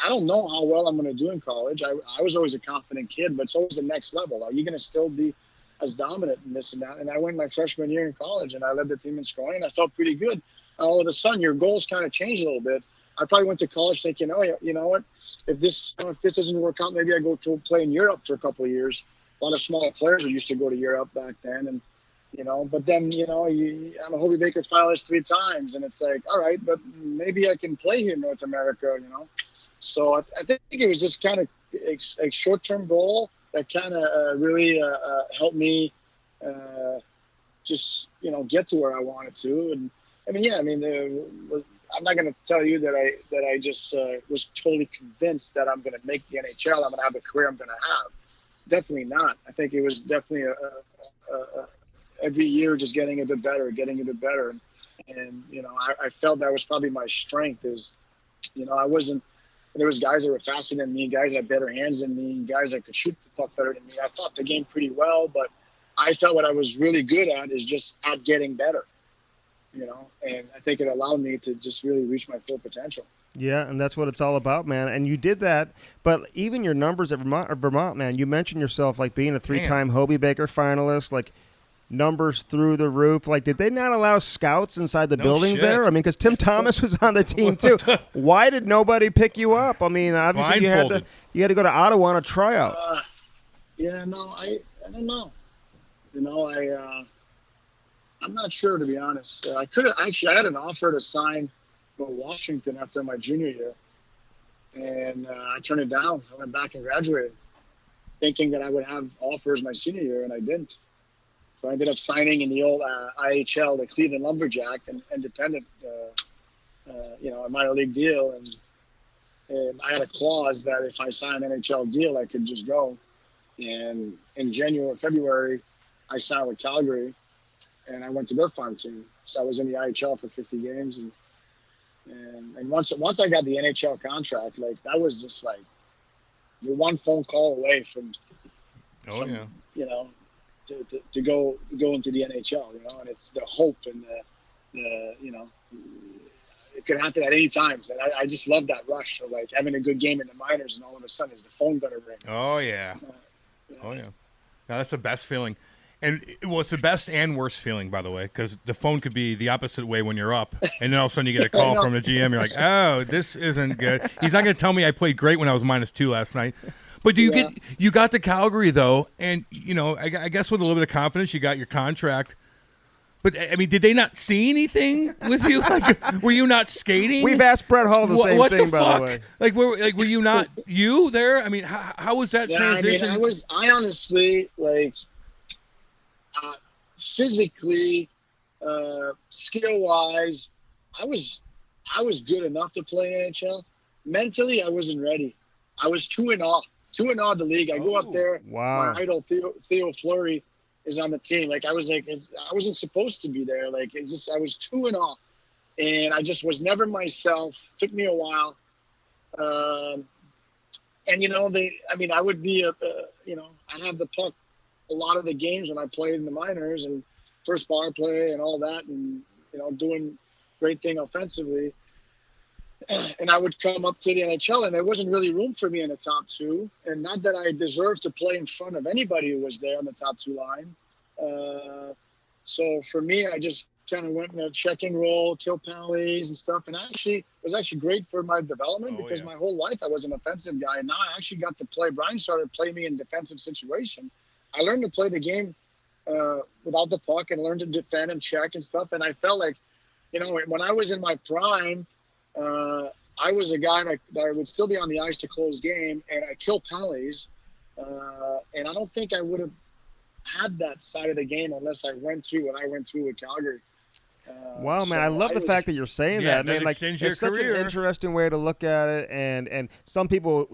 don't know how well I'm going to do in college. I was always a confident kid, but it's always the next level. Are you going to still be as dominant in this and that? And I went my freshman year in college, and I led the team in scoring, and I felt pretty good. And all of a sudden, your goals kind of changed a little bit. I probably went to college thinking, you know what, if this doesn't work out, maybe I go to play in Europe for a couple of years. A lot of smaller players used to go to Europe back then, and but then, I'm a Hobey Baker finalist 3 times, and it's like, all right, but maybe I can play here in North America, So I think it was just kind of a short-term goal that kind of really helped me just, get to where I wanted to. And I'm not going to tell you that I just was totally convinced that I'm going to make the NHL. I'm going to have the career I'm going to have. Definitely not. I think it was definitely every year just getting a bit better. And I felt that was probably my strength is, there was guys that were faster than me, guys that had better hands than me, guys that could shoot the puck better than me. I thought the game pretty well, but I felt what I was really good at is just at getting better, and I think it allowed me to just really reach my full potential. Yeah, and that's what it's all about, man. And you did that, but even your numbers at Vermont, man, you mentioned yourself like being a 3-time Hobey Baker finalist, like numbers through the roof. Like, did they not allow scouts inside the building there? I mean, because Tim Thomas was on the team too. Why did nobody pick you up? I mean, obviously you had to go to Ottawa on a tryout. I don't know. I'm not sure, to be honest. I had an offer to sign for Washington after my junior year, and I turned it down. I went back and graduated, thinking that I would have offers my senior year, and I didn't. So I ended up signing in the old IHL, the Cleveland Lumberjack, an independent, a minor league deal. And I had a clause that if I signed an NHL deal, I could just go. And in February, I signed with Calgary, and I went to their farm team. So I was in the IHL for 50 games. And once I got the NHL contract, that was just you're one phone call away from, to go into the NHL, and it's the hope and the it could happen at any time. And I just love that rush of having a good game in the minors, and all of a sudden is the phone gonna ring. Oh yeah. No, that's the best feeling. And it's the best and worst feeling, by the way, because the phone could be the opposite way when you're up, and then all of a sudden you get a call from the GM. You're like, oh, this isn't good. He's not going to tell me I played great when I was -2 last night. But you got to Calgary, though, and, I guess with a little bit of confidence, you got your contract. But, I mean, did they not see anything with you? Were you not skating? We've asked Brett Hall the same thing, by the way. Were you not you there? I mean, how was that transition? I honestly, physically, skill-wise, I was good enough to play NHL. Mentally, I wasn't ready. I was 2-0 the league. I go up there. Wow. My idol Theo Fleury is on the team. Like I wasn't supposed to be there. Like it's just I was 2-0, and I just was never myself. Took me a while, and I would be I'd have the puck a lot of the games when I played in the minors and first power play and all that, and doing great thing offensively. And I would come up to the NHL, and there wasn't really room for me in the top two. And not that I deserved to play in front of anybody who was there on the top two line. So for me, I just kind of went in a checking role, kill penalties and stuff. And it was actually great for my development because my whole life I was an offensive guy. And now I actually got to play. Brian started playing me in defensive situation. I learned to play the game without the puck and learned to defend and check and stuff. And I felt like, when I was in my prime, I was a guy that would still be on the ice to close game, and I kill penalties. And I don't think I would have had that side of the game unless I went through what I went through with Calgary. Wow, man, I love the fact that you're saying that. Man, like it's such an interesting way to look at it. And some people,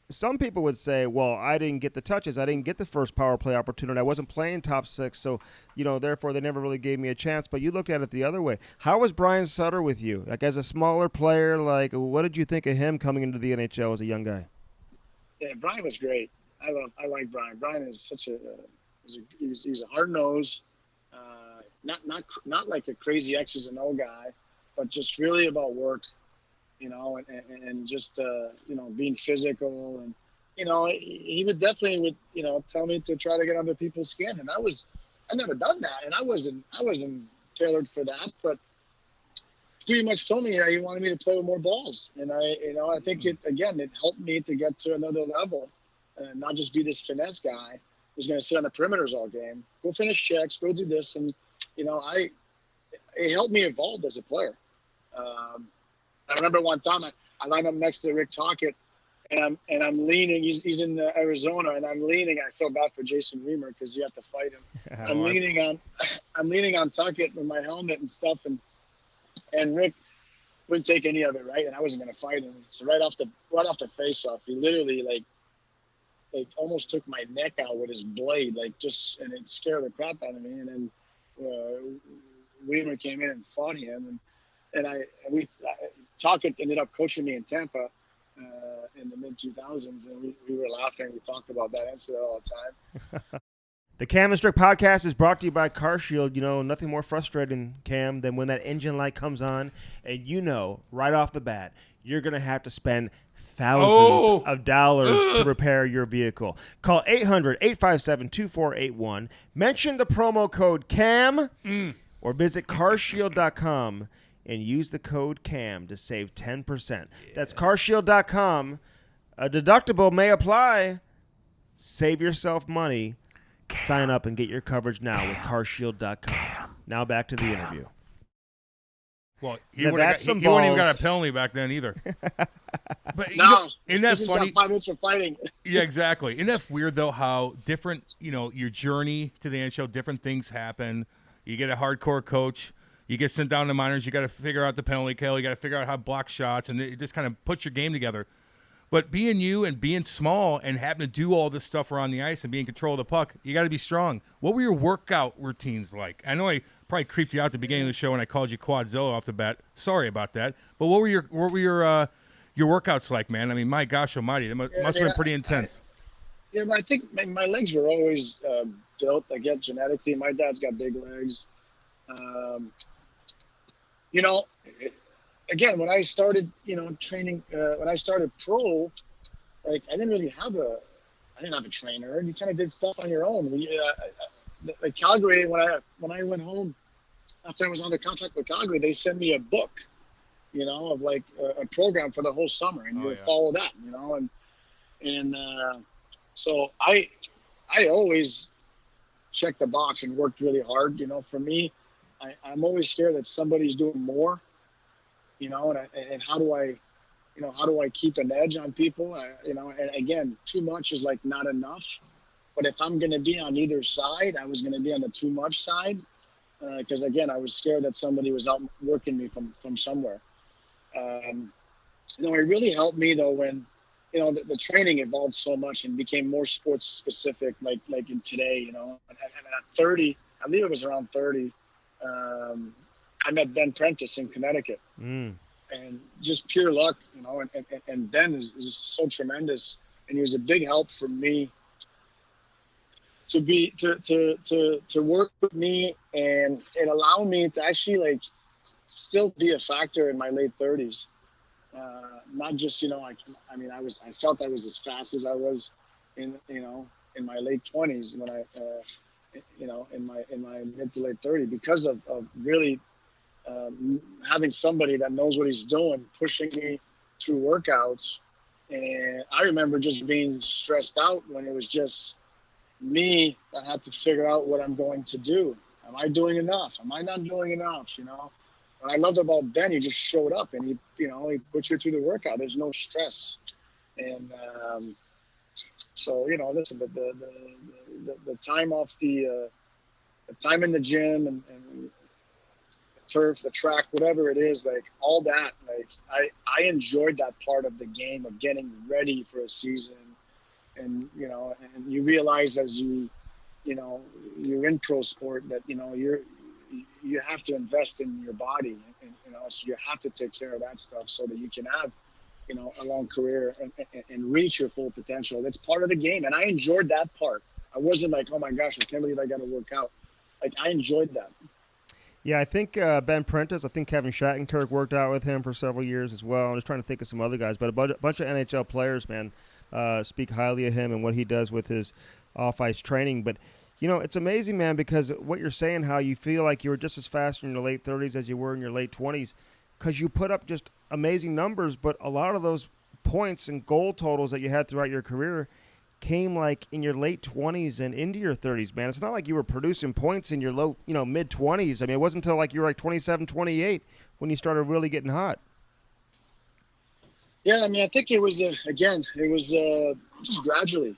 some people would say, well, I didn't get the touches. I didn't get the first power play opportunity. I wasn't playing top six. So, therefore they never really gave me a chance. But you look at it the other way. How was Brian Sutter with you? Like as a smaller player, like what did you think of him coming into the NHL as a young guy? Yeah, Brian was great. I like Brian. Brian is such he's a hard nose, not like a crazy X's and O guy, but just really about work. And just, being physical and, he would definitely tell me to try to get under people's skin. And I never done that. And I wasn't tailored for that, but pretty much told me, he wanted me to play with more balls. And I think it helped me to get to another level and not just be this finesse guy who's going to sit on the perimeters all game, go finish checks, go do this. And, it helped me evolve as a player. I remember one time I lined up next to Rick Tocchet, and I'm leaning. He's in Arizona, and I'm leaning. I feel bad for Jason Reamer because you have to fight him. I'm leaning on Tocchet with my helmet and stuff, and Rick wouldn't take any of it, right? And I wasn't gonna fight him. So right off the face-off, he literally like almost took my neck out with his blade, and it scared the crap out of me. And then Reamer came in and fought him, and Tocchet ended up coaching me in Tampa in the mid-2000s, and we were laughing. We talked about that incident all the time. The Cam and Strick Podcast is brought to you by CarShield. Nothing more frustrating, Cam, than when that engine light comes on and right off the bat, you're going to have to spend thousands of dollars to repair your vehicle. Call 800-857-2481. Mention the promo code CAM or visit carshield.com and use the code CAM to save 10%. Yeah. That's carshield.com. A deductible may apply. Save yourself money. Sign up and get your coverage now with carshield.com. Now back to the interview. Well, he wouldn't even got a penalty back then either. But isn't that funny? Got 5 minutes for fighting. Yeah, exactly. Isn't that weird though? How different, your journey to the NHL, different things happen. You get a hardcore coach. You get sent down to minors. You got to figure out the penalty kill. You got to figure out how to block shots, and it just kind of puts your game together. But being you and being small and having to do all this stuff around the ice and being in control of the puck, you got to be strong. What were your workout routines like? I know I probably creeped you out at the beginning of the show when I called you Quadzilla off the bat. Sorry about that. But what were your workouts like, man? I mean, my gosh almighty, it must have been pretty intense. But I think my legs were always built. I guess genetically, my dad's got big legs. Again, when I started, training, when I started pro, I didn't have a trainer. You kind of did stuff on your own. Like Calgary, when I went home after I was under contract with Calgary, they sent me a book, of a program for the whole summer, and you would follow that, and so I always checked the box and worked really hard. For me, I'm always scared that somebody's doing more. And how do I keep an edge on people? And again, too much is not enough. But if I'm going to be on either side, I was going to be on the too much side. Because again, I was scared that somebody was out working me from somewhere. It really helped me though when the training evolved so much and became more sports specific, like in today, and at 30, I believe it was around 30, I met Ben Prentice in Connecticut. And just pure luck, and Ben is so tremendous, and he was a big help for me to work with me, and it allowed me to actually like still be a factor in my late 30s. Not just, I felt I was as fast as I was in my late 20s when in my mid to late 30s, because of really having somebody that knows what he's doing, pushing me through workouts. And I remember just being stressed out when it was just me that had to figure out what I'm going to do. Am I doing enough? Am I not doing enough? What I loved about Ben, he just showed up and he put you through the workout. There's no stress. And so, listen, the time off the time in the gym and turf, the track, whatever it is, like all that, like I enjoyed that part of the game of getting ready for a season. And and you realize as you're in pro sport that you have to invest in your body, and so you have to take care of that stuff so that you can have a long career and reach your full potential. That's part of the game, and I enjoyed that part. I wasn't like, oh my gosh, I can't believe I got to work out. Like, I enjoyed that. Yeah, I think Ben Prentice, I think Kevin Shattenkirk worked out with him for several years as well. I'm just trying to think of some other guys, but a bunch of NHL players, man, speak highly of him and what he does with his off-ice training. But, it's amazing, man, because what you're saying, how you feel like you were just as fast in your late 30s as you were in your late 20s, because you put up just amazing numbers, but a lot of those points and goal totals that you had throughout your career came like in your late 20s and into your 30s, man. It's not like you were producing points in your low, mid 20s. I mean, it wasn't until like you were like 27, 28 when you started really getting hot. Yeah, I mean, I think it was just gradually.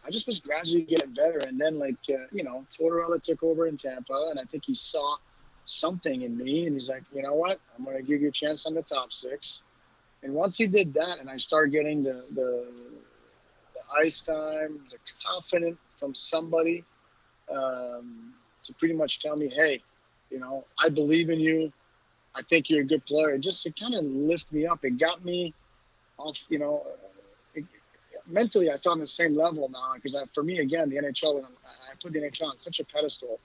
I just was gradually getting better, and then Tortarella took over in Tampa, and I think he saw something in me, and he's like, you know what, I'm going to give you a chance on the top six. And once he did that, and I started getting the ice time, the confidence from somebody to pretty much tell me, hey, I believe in you. I think you're a good player. It kind of lifted me up. It got me off, mentally I felt on the same level now, because for me, again, the NHL, I put the NHL on such a pedestal,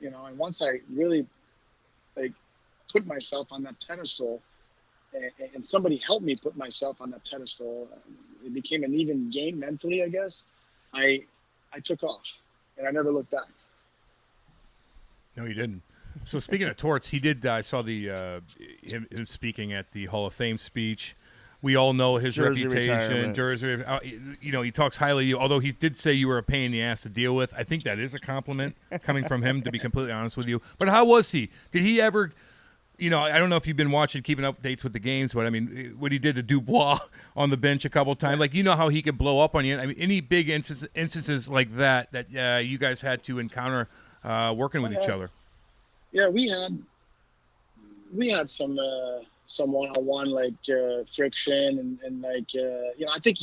and once I really put myself on that pedestal, and somebody helped me put myself on that pedestal, it became an even game mentally, I guess. I took off, and I never looked back. No, you didn't. So speaking of torts, he did. I saw him speaking at the Hall of Fame speech. We all know his reputation. Jersey, he talks highly of you, although he did say you were a pain in the ass to deal with. I think that is a compliment coming from him, to be completely honest with you. But how was he? Did he ever, I don't know if you've been keeping updates with the games, but I mean, what he did to Dubois on the bench a couple times, like, how he could blow up on you. I mean, any big instances like that you guys had to encounter working with each other? Yeah, we had some one-on-one friction and I think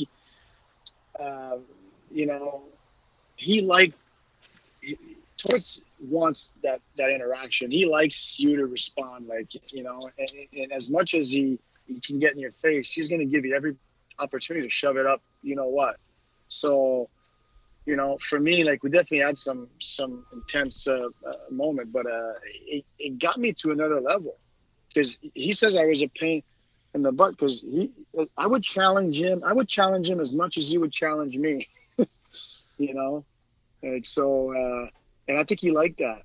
Torts wants that interaction. He likes you to respond, and as much as he can get in your face, he's going to give you every opportunity to shove it up. So for me, we definitely had some intense moment, but it got me to another level, because he says I was a pain in the butt, because I would challenge him. I would challenge him as much as he would challenge me, and I think he liked that.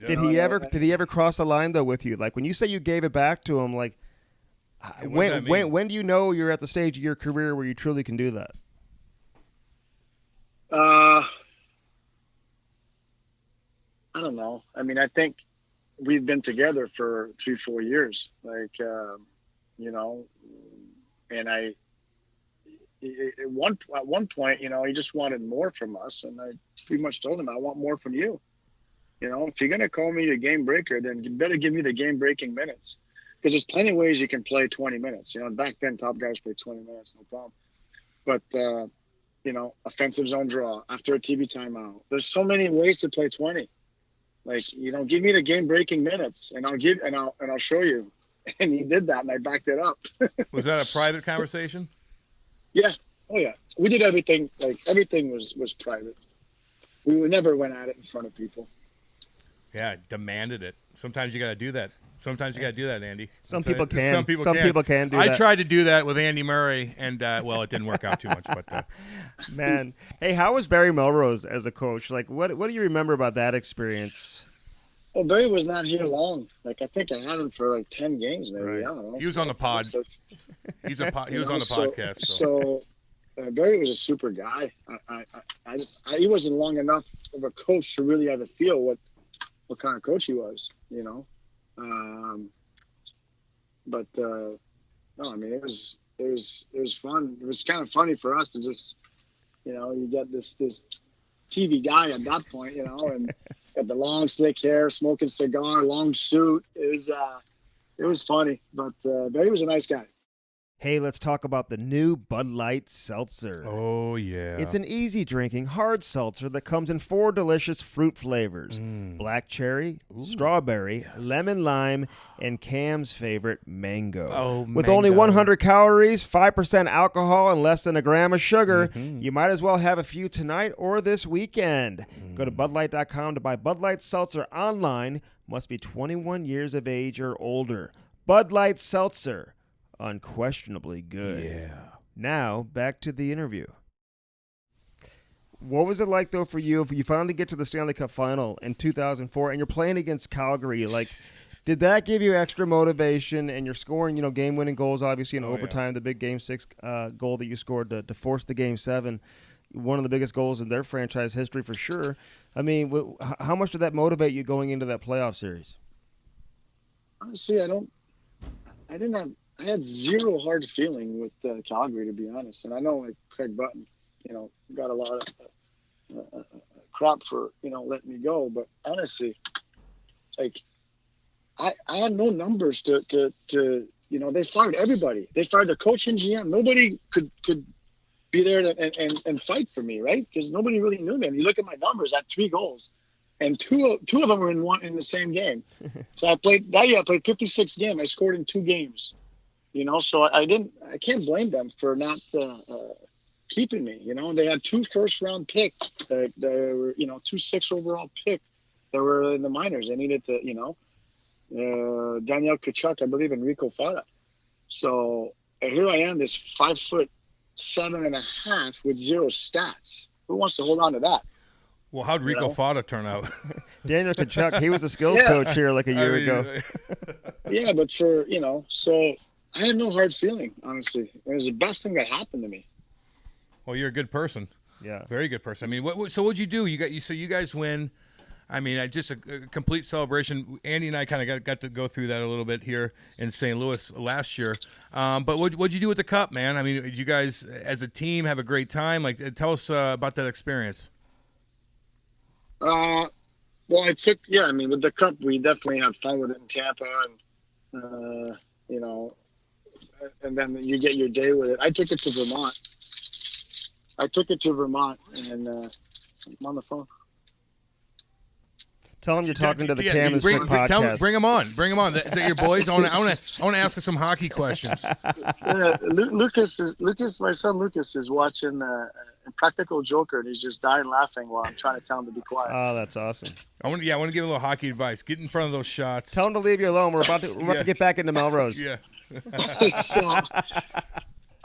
Did he ever cross the line though with you? Like, when you say you gave it back to him, like, when do you know you're at the stage of your career where you truly can do that? I don't know. I mean, I think we've been together for 3-4 years, and at one point, he just wanted more from us, and I pretty much told him, I want more from you. If you're gonna call me a game breaker, then you better give me the game breaking minutes. because there's plenty of ways you can play 20 minutes. Back then, top guys played 20 minutes, no problem. But, offensive zone draw after a TV timeout. There's so many ways to play 20. Like, give me the game-breaking minutes, and I'll show you. And he did that, and I backed it up. Was that a private conversation? Yeah. Oh, yeah. We did everything. Like, everything was private. We never went at it in front of people. Yeah, demanded it. Sometimes you got to do that. Andy. Some people can. Some people can do that. I tried to do that with Andy Murray, and, it didn't work out too much. But Man. Hey, how was Barry Melrose as a coach? Like, what do you remember about that experience? Well, Barry was not here long. Like, I think I had him for like 10 games, maybe. Right. I don't know. He was on the pod. He was on the podcast. So Barry was a super guy. He wasn't long enough of a coach to really have a feel what kind of coach he was, But no, I mean, it was fun. It was kind of funny for us to just, you get this TV guy at that point, and got the long slick hair, smoking cigar, long suit. It was funny, but Barry was a nice guy. Hey, let's talk about the new Bud Light Seltzer. Oh, yeah. It's an easy-drinking hard seltzer that comes in 4 delicious fruit flavors. Black cherry, strawberry, lemon lime, and Cam's favorite, mango. Oh, With mango. only 100 calories, 5% alcohol, and less than a gram of sugar, you might as well have a few tonight or this weekend. Go to BudLight.com to buy Bud Light Seltzer online. Must be 21 years of age or older. Bud Light Seltzer. Unquestionably good. Yeah. Now, back to the interview. What was it like, though, for you if you finally get to the Stanley Cup final in 2004 and you're playing against Calgary? Like, did that give you extra motivation and you're scoring, game-winning goals, obviously, in overtime, yeah. The big Game 6 goal that you scored to force the Game 7, one of the biggest goals in their franchise history for sure. I mean, how much did that motivate you going into that playoff series? Honestly, I had zero hard feeling with Calgary, to be honest. And I know, like, Craig Button, got a lot of crap for, letting me go. But honestly, like, I had no numbers to they fired everybody. They fired the coach and GM. Nobody could be there and fight for me, right? Because nobody really knew me. And you look at my numbers, I had 3 goals. And two of them were in the same game. So I played 56 games. I scored in 2 games. So I can't blame them for not keeping me. They had 2 first-round picks. They were, 2 6 overall picks that were in the minors. They needed to, Daniel Kachuk, I believe, and Rico Fata. So here I am, this 5'7.5" with 0 stats. Who wants to hold on to that? Well, how'd Rico Fata turn out? Daniel Kachuk, he was a skills coach here like a year ago. Yeah, but for, so I had no hard feeling, honestly. It was the best thing that happened to me. Well, you're a good person. Yeah. Very good person. I mean, so what'd you do? So you guys win. I mean, just a complete celebration. Andy and I kind of got to go through that a little bit here in St. Louis last year. But what'd you do with the cup, man? I mean, did you guys, as a team, have a great time? Like, tell us about that experience. Well, with the cup, we definitely had fun with it in Tampa, and and then you get your day with it. I took it to Vermont, and I'm on the phone. Tell them you're talking to the Cam and Strick Podcast. Bring them on. Is that your boys? I want to ask us some hockey questions. Yeah, my son Lucas is watching Practical Joker, and he's just dying laughing while I'm trying to tell him to be quiet. Oh, that's awesome. I want to give a little hockey advice. Get in front of those shots. Tell him to leave you alone. We're about to get back into Melrose. Yeah. So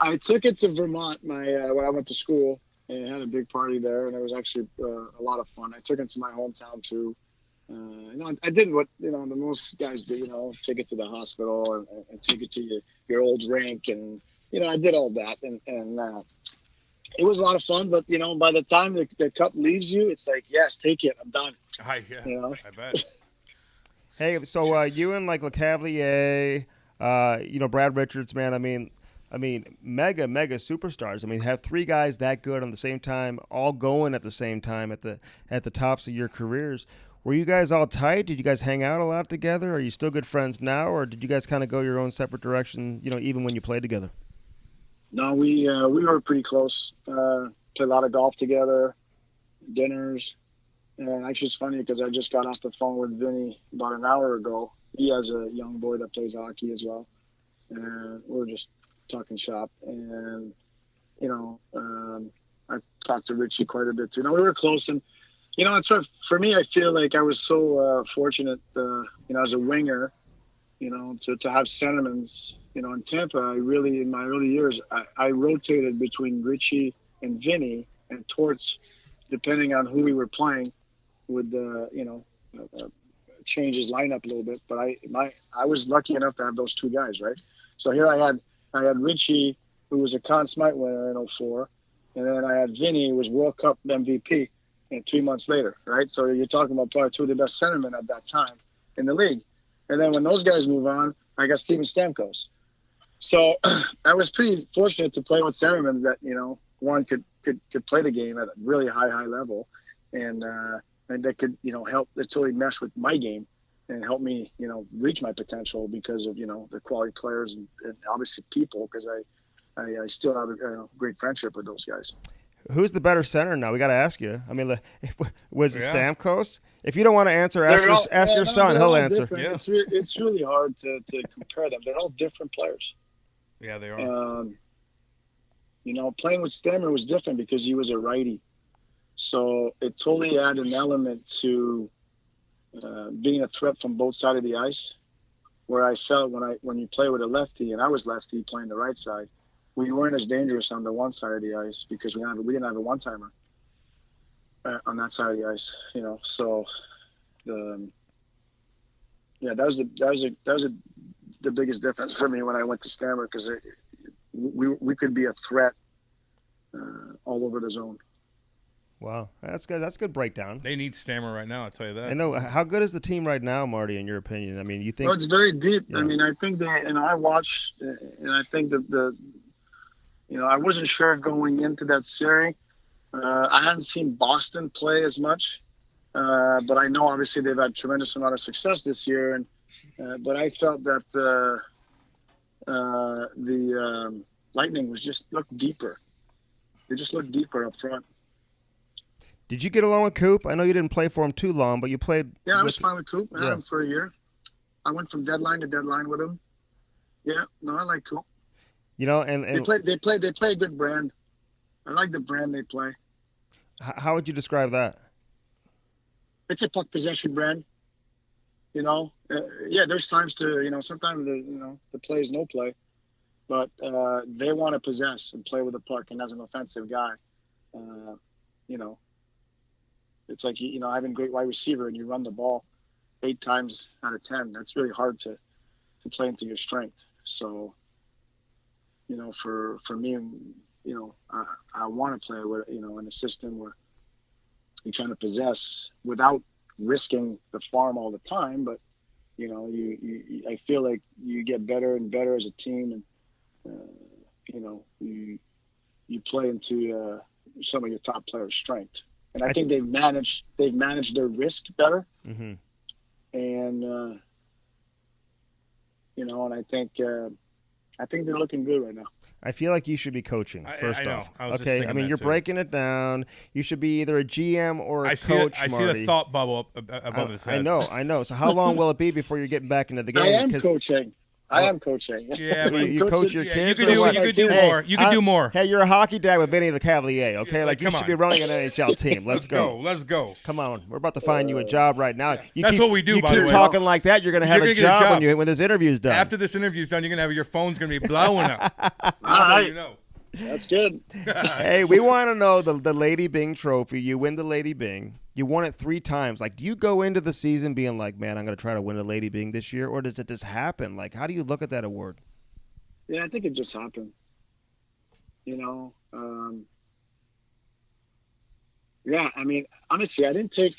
I took it to Vermont when I went to school, and had a big party there, and it was actually a lot of fun. I took it to my hometown too. I did what the most guys do. Take it to the hospital and take it to your old rink, and I did all that, and it was a lot of fun. But by the time the cup leaves you, it's like, yes, take it. I'm done. I bet. Hey, so you and like LeCavalier, Brad Richards, man. I mean, mega superstars. I mean, have 3 guys that good on the same time, all going at the same time at the tops of your careers. Were you guys all tight? Did you guys hang out a lot together? Are you still good friends now, or did you guys kind of go your own separate direction, even when you played together? No, we were pretty close. Played a lot of golf together, dinners. And actually, it's funny because I just got off the phone with Vinny about an hour ago. He has a young boy that plays hockey as well. And we were just talking shop. And, I talked to Richie quite a bit too. We were close. And, it's sort of, for me, I feel like I was so fortunate, as a winger, to have sentiments. In Tampa, I really, in my early years, I rotated between Richie and Vinny and Torts, depending on who we were playing, would change his lineup a little bit. But I was lucky enough to have those two guys, right? So here I had Richie, who was a Conn Smythe winner in 2004, and then I had Vinny, who was World Cup MVP, and 3 months later, right? So you're talking about probably two of the best centermen at that time in the league. And then when those guys move on, I got Steven Stamkos. So I was pretty fortunate to play with centermen that, one could play the game at a really high level, and that could, help that totally mesh with my game and help me, reach my potential because of, the quality players and obviously people, because I still have a great friendship with those guys. Who's the better center now? We got to ask you. I mean, was it Stamkos? If you don't want to answer, ask your son. He'll answer. Yeah. It's really hard to compare them. They're all different players. Yeah, they are. Playing with Stammer was different because he was a righty. So it totally added an element to being a threat from both sides of the ice, where I felt when you play with a lefty, and I was lefty playing the right side, we weren't as dangerous on the one side of the ice because we didn't have a one-timer on that side of the ice, So, that was the biggest difference for me when I went to Stammer, because we could be a threat all over the zone. Wow, that's good. That's a good breakdown. They need Stammer right now, I'll tell you that. I know. How good is the team right now, Marty, in your opinion? I mean, you think... Well, it's very deep. Yeah. I mean, I think that, I watched, and I think that I wasn't sure going into that series. I hadn't seen Boston play as much, but I know obviously they've had a tremendous amount of success this year. And but I felt that the Lightning looked deeper. They just looked deeper up front. Did you get along with Coop? I know you didn't play for him too long, but you played. Yeah, I was fine with Coop. I had him for a year. I went from deadline to deadline with him. Yeah, no, I like Coop. And they play a good brand. I like the brand they play. How would you describe that? It's a puck possession brand. There's times to sometimes the play is no play, but they want to possess and play with the puck. And as an offensive guy, it's like having a great wide receiver and you run the ball 8 times out of 10. That's really hard to play into your strength. So. For me, I want to play with, in a system where you're trying to possess without risking the farm all the time. But, I feel like you get better and better as a team, and, you play into some of your top players' strength. And I think they've managed their risk better. Mm-hmm. And, and I think they're looking good right now. I feel like you should be coaching, first off. Okay, I mean, you're breaking it down. You should be either a GM or a coach, I see the thought bubble above his head. I know. So how long will it be before you're getting back into the game? I am coaching. I am coaching. Yeah, but you coach your kids. You could do more. You could do more. Hey, you're a hockey dad with Vinny the Cavalier. Okay, you should be running an NHL team. Let's go. Let's go. Come on, we're about to find you a job right now. That's what we do. By the way, you keep talking like that, you're going to have a job when this interview's done. After this interview's done, you're going to have your phone's going to be blowing up. All right. That's good. Hey, we want to know the Lady Byng Trophy. You win the Lady Byng. You won it 3 times. Like, do you go into the season being like, man, I'm going to try to win a Lady Byng this year? Or does it just happen? Like, how do you look at that award? Yeah, I think it just happened. Yeah, I mean, honestly, I didn't take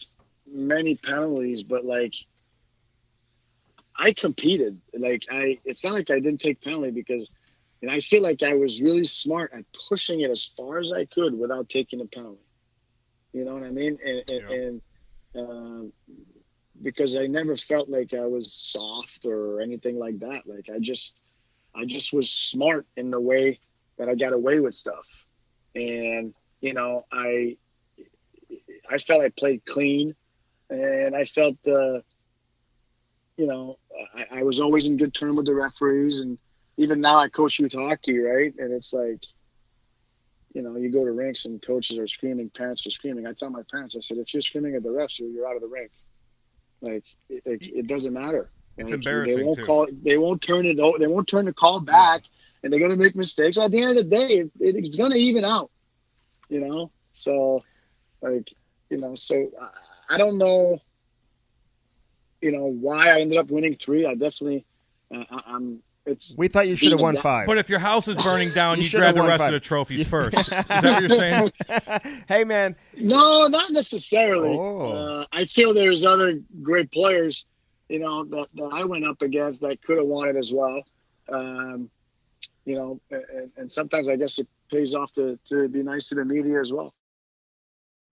many penalties, but, I competed. It's not like I didn't take penalty because – and I feel like I was really smart at pushing it as far as I could without taking a penalty. You know what I mean? And because I never felt like I was soft or anything like that. Like I just was smart in the way that I got away with stuff. And, you know, I felt I played clean, and I felt, you know, I was always in good term with the referees. And even now I coach youth hockey, right? And it's like, you know, you go to rinks and coaches are screaming, parents are screaming. I tell my parents, I said, if you're screaming at the refs, you're out of the rink. Like it doesn't matter. It's like, embarrassing. They won't too. call. They won't turn it. They won't turn the call back, and they're gonna make mistakes. So at the end of the day, it's gonna even out. You know. So, like, you know. So I don't know. You know why I ended up winning 3. I definitely. We thought you should have won 5. But if your house is burning down, You you'd should grab have the won rest 5. of the trophies first. Is that what you're saying? Hey, man. No, not necessarily. Oh. I feel there's other great players, you know, that I went up against that could have won it as well. You know, and sometimes I guess it pays off to be nice to the media as well.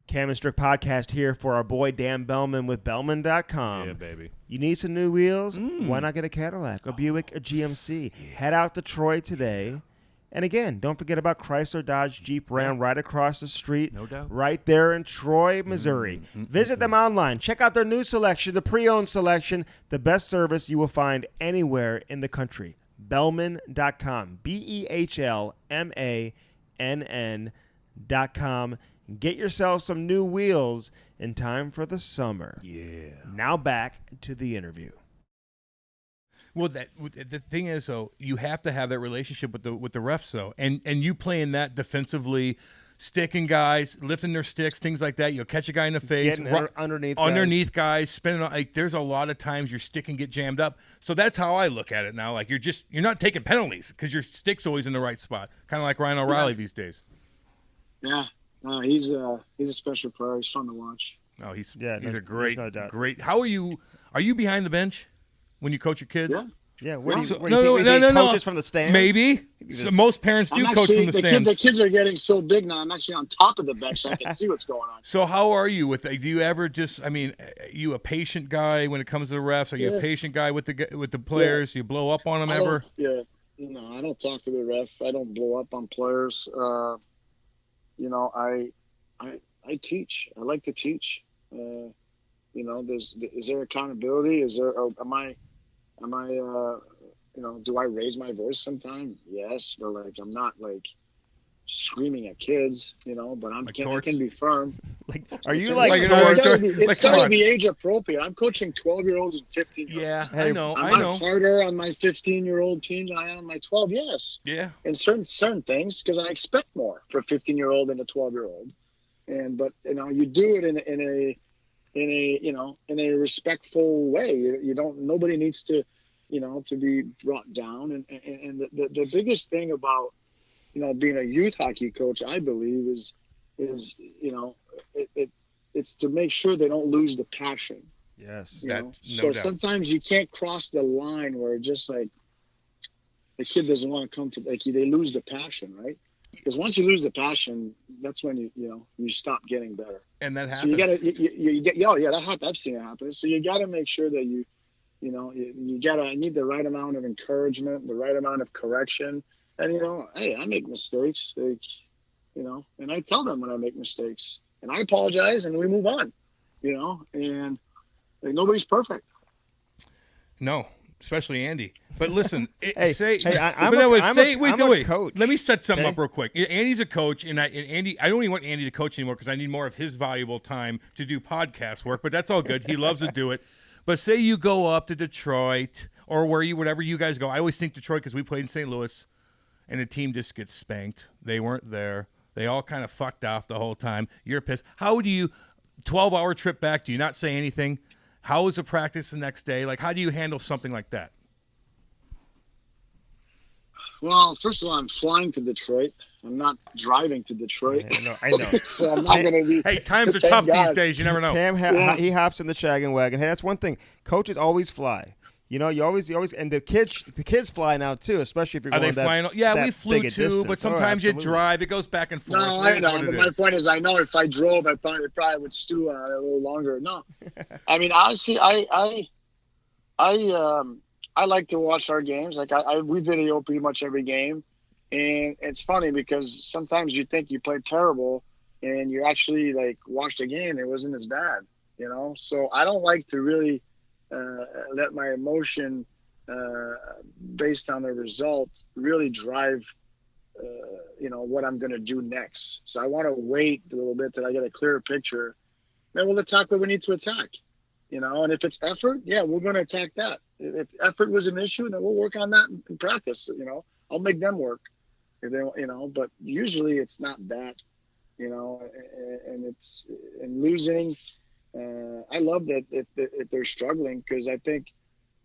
Cam and Strick Podcast here for our boy Dan Bellman with Bellman.com. Yeah, baby. You need some new wheels? Why not get a Cadillac, a Buick, a GMC? Head out to Troy today. And again, don't forget about Chrysler, Dodge, Jeep, Ram right across the street. No doubt. Right there in Troy, Missouri. Visit them online. Check out their new selection, the pre-owned selection, the best service you will find anywhere in the country. Bellman.com. BEHLMANN.com. Get yourself some new wheels in time for the summer. Yeah. Now back to the interview. Well, the thing is, though, you have to have that relationship with the refs, though, and you playing that defensively, sticking guys, lifting their sticks, things like that. You'll catch a guy in the face, Getting underneath guys, spinning. Like there's a lot of times your stick can get jammed up. So that's how I look at it now. Like you're not taking penalties because your stick's always in the right spot. Kind of like Ryan O'Reilly these days. Yeah. No, he's a special player. He's fun to watch. Oh, he's there's a great, no doubt. great. How are you? Are you behind the bench when you coach your kids? Yeah. Yeah, where do you think coaches from the stands? Maybe. So most parents do coach from the stands. The kids are getting so big now. I'm actually on top of the bench, so I can see what's going on. So how are you with? Do you ever just? I mean, are you a patient guy when it comes to the refs? Are you a patient guy with the players? You blow up on them ever? Yeah. No, I don't talk to the ref. I don't blow up on players. You know, I teach. I like to teach. You know, is there accountability? Is there? Am I? You know, do I raise my voice sometimes? Yes, but like I'm not like screaming at kids. You know, but I can be firm. Like, are you like? It's gotta be age appropriate. I'm coaching 12-year-olds and 15-year-olds. Yeah, hey, I know. I'm harder on my 15-year-old team than I am on my 12. Yes. Yeah. In certain things, because I expect more for a 15-year-old than a 12-year-old. But you know, you do it in a respectful way. You don't. Nobody needs to, you know, to be brought down. And the biggest thing about, you know, being a youth hockey coach, I believe, is you know, it's to make sure they don't lose the passion. Yes. So sometimes you can't cross the line where just like the kid doesn't want to come to, like, they lose the passion, right? Because once you lose the passion, that's when you stop getting better. And that happens. So you gotta that happens. I've seen it happen. So you gotta make sure that you need the right amount of encouragement, the right amount of correction. And you know, hey, I make mistakes, like, you know, and I tell them when I make mistakes, and I apologize, and we move on, you know, and like, nobody's perfect. No, especially Andy. But listen, I'm a coach. Let me set something up real quick. Andy's a coach, and Andy, I don't even want Andy to coach anymore because I need more of his valuable time to do podcast work. But that's all good. He loves to do it. But say you go up to Detroit or wherever you guys go. I always think Detroit because we played in St. Louis, and the team just gets spanked. They weren't there. They all kind of fucked off the whole time. You're pissed. How do you 12-hour trip back? Do you not say anything? How was the practice the next day? Like, how do you handle something like that? Well, first of all, I'm flying to Detroit. I'm not driving to Detroit. I know. So I'm not going to be. Hey, times are tough these days. You never know. Cam, he hops in the shaggin' wagon. Hey, that's one thing. Coaches always fly. You know, you always, and the kids flying out too, especially if you're Are going they flying? Yeah, we flew too, but sometimes you drive. It goes back and forth. No, I know. But my point is, I know if I drove, I probably would stew on it a little longer. No, I mean, honestly, I like to watch our games. Like we video pretty much every game, and it's funny because sometimes you think you played terrible, and you actually like watched a game. It wasn't as bad, you know. So I don't like to really let my emotion based on the result really drive what I'm going to do next. So I want to wait a little bit till I get a clearer picture. Then we'll attack what we need to attack, and if it's effort, yeah, we're going to attack that. If effort was an issue, then we'll work on that in practice. I'll make them work if they, but usually it's not that, and it's in losing. I love that if they're struggling, because I think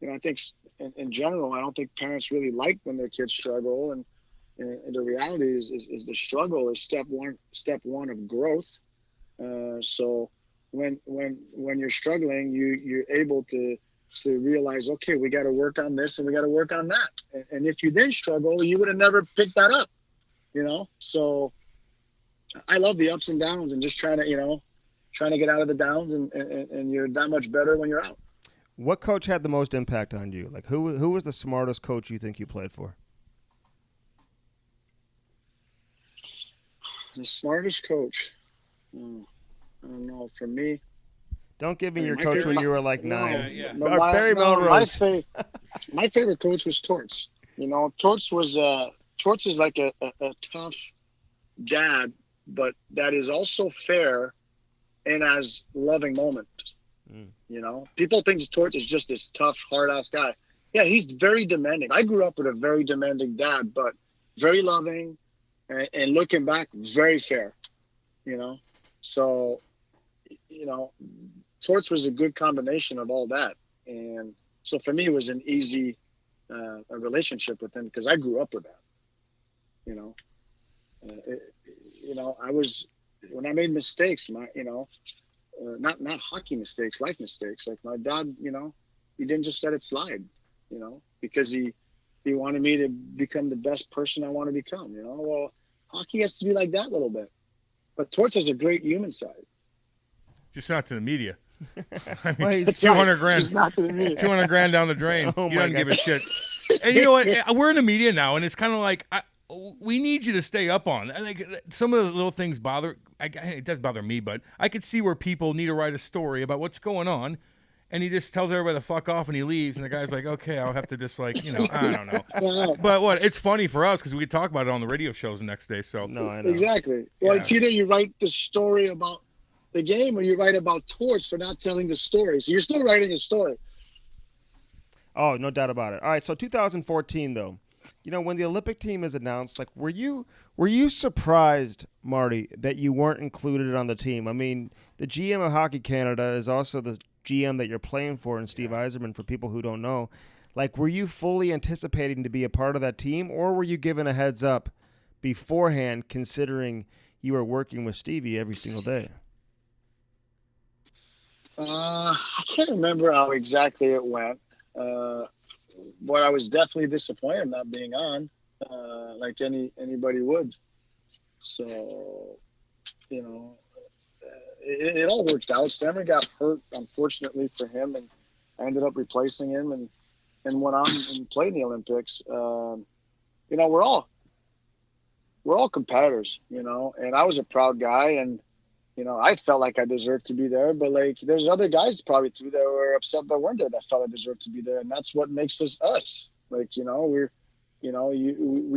in general, I don't think parents really like when their kids struggle, and the reality is the struggle is step one of growth. So when you're struggling, you're able to realize, okay, we got to work on this and we got to work on that. And if you then struggle, you would have never picked that up, So I love the ups and downs, and just trying to get out of the downs, and you're that much better when you're out. What coach had the most impact on you? Like who was the smartest coach you think you played for? The smartest coach? I don't know. For me, don't give me your coach when you were like 9. Yeah. Barry Melrose. My favorite coach was Torts. Torts is like a tough dad, but that is also fair and has loving moments. People think Torts is just this tough, hard-ass guy. Yeah, he's very demanding. I grew up with a very demanding dad, but very loving, and looking back, very fair. So, Torts was a good combination of all that. And so for me, it was an easy a relationship with him because I grew up with that. I was, when I made mistakes, not hockey mistakes, life mistakes. Like my dad, he didn't just let it slide, because he wanted me to become the best person I want to become. Well, hockey has to be like that a little bit, but Torts has a great human side. Just not to the media. I mean, well, 200 grand. Just not to the media. 200 grand down the drain. Oh, he doesn't give a shit. And you know what? We're in the media now, and it's kind of like we need you to stay up on. I think some of the little things bother. It does bother me, but I could see where people need to write a story about what's going on, and he just tells everybody to fuck off, and he leaves, and the guy's like, okay, I'll have to just I don't know. But it's funny for us because we could talk about it on the radio shows the next day. So no, I know. Exactly. Well, it's either you write the story about the game or you write about Torts for not telling the story. So you're still writing a story. Oh, no doubt about it. All right, so 2014 though, when the Olympic team is announced, like were you surprised, Marty, that you weren't included on the team? I mean, the GM of Hockey Canada is also the GM that you're playing for, and Steve Yzerman, for people who don't know. Like, were you fully anticipating to be a part of that team, or were you given a heads up beforehand, considering you were working with Stevie every single day? I can't remember how exactly it went. But I was definitely disappointed not being on, like anybody would. So, it all worked out. Stammer got hurt, unfortunately for him, and I ended up replacing him and went on and played in the Olympics. We're all competitors, and I was a proud guy, and I felt like I deserved to be there, but like there's other guys probably too that were upset that weren't there that felt I deserved to be there, and that's what makes us us. Like we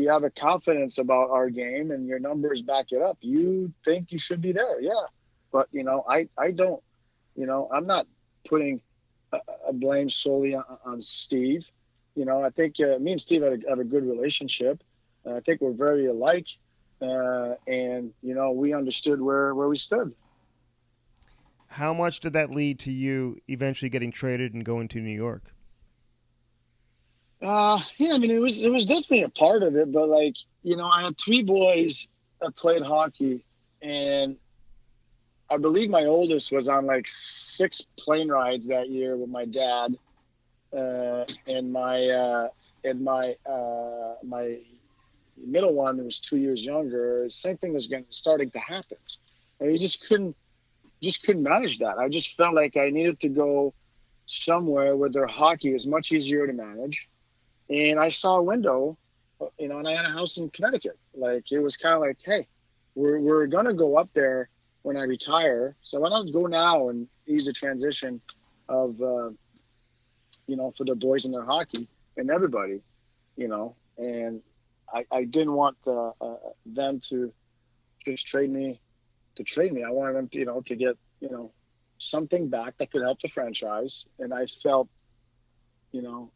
have a confidence about our game, and your numbers back it up. You think you should be there, yeah, but I don't. I'm not putting a blame solely on Steve. I think me and Steve have a good relationship. I think we're very alike. And we understood where we stood. How much did that lead to you eventually getting traded and going to New York? Yeah, I mean, it was definitely a part of it, but I had 3 boys that played hockey, and I believe my oldest was on 6 plane rides that year with my dad. and my middle one, who was 2 years younger, same thing was starting to happen, and you just couldn't manage that. I just felt like I needed to go somewhere where their hockey is much easier to manage, and I saw a window, and I had a house in Connecticut. Like, it was kind of like, hey, we're gonna go up there when I retire, so why not go now and ease the transition of for the boys in their hockey and everybody, and I didn't want them to just trade me. I wanted them to, to get, something back that could help the franchise. And I felt,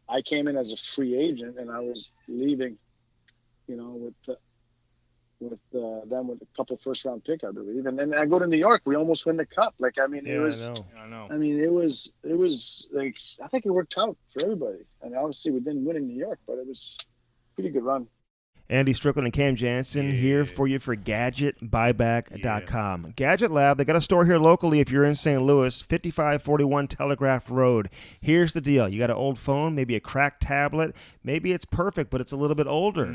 I came in as a free agent, and I was leaving, with them with a couple first round pick, I believe. And then I go to New York, we almost win the cup. Like, I mean, it was, I know. I mean, it was like, I think it worked out for everybody. And obviously we didn't win in New York, but it was a pretty good run. Andy Strickland and Cam Jansen here for you for GadgetBuyback.com. Gadget Lab, they got a store here locally if you're in St. Louis, 5541 Telegraph Road. Here's the deal. You got an old phone, maybe a cracked tablet. Maybe it's perfect, but it's a little bit older.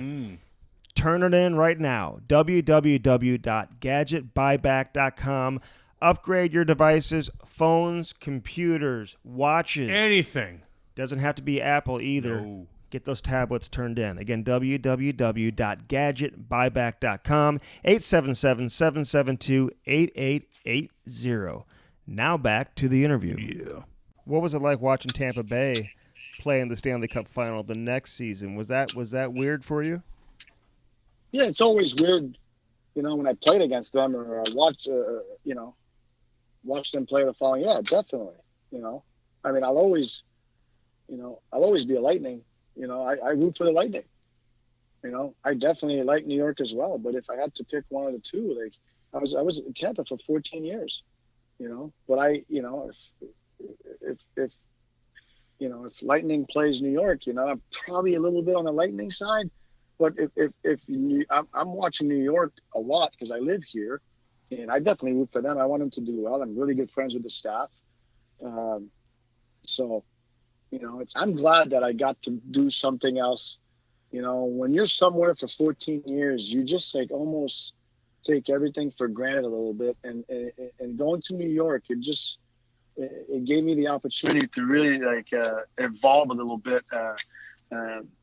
Turn it in right now. www.gadgetbuyback.com. Upgrade your devices, phones, computers, watches. Anything. Doesn't have to be Apple either. No. Get those tablets turned in. Again, www.gadgetbuyback.com, 877-772-8880. Now back to the interview. Yeah. What was it like watching Tampa Bay play in the Stanley Cup final the next season? Was that weird for you? Yeah, it's always weird, when I played against them or I watched, watch them play the following. Yeah, definitely. I mean, I'll always be a Lightning. I root for the Lightning. I definitely like New York as well. But if I had to pick one of the two, like, I was in Tampa for 14 years. But if Lightning plays New York, I'm probably a little bit on the Lightning side. But I'm watching New York a lot because I live here, and I definitely root for them. I want them to do well. I'm really good friends with the staff, so I'm glad that I got to do something else. When you're somewhere for 14 years, you just almost take everything for granted a little bit, and going to New York, it gave me the opportunity to really evolve a little bit.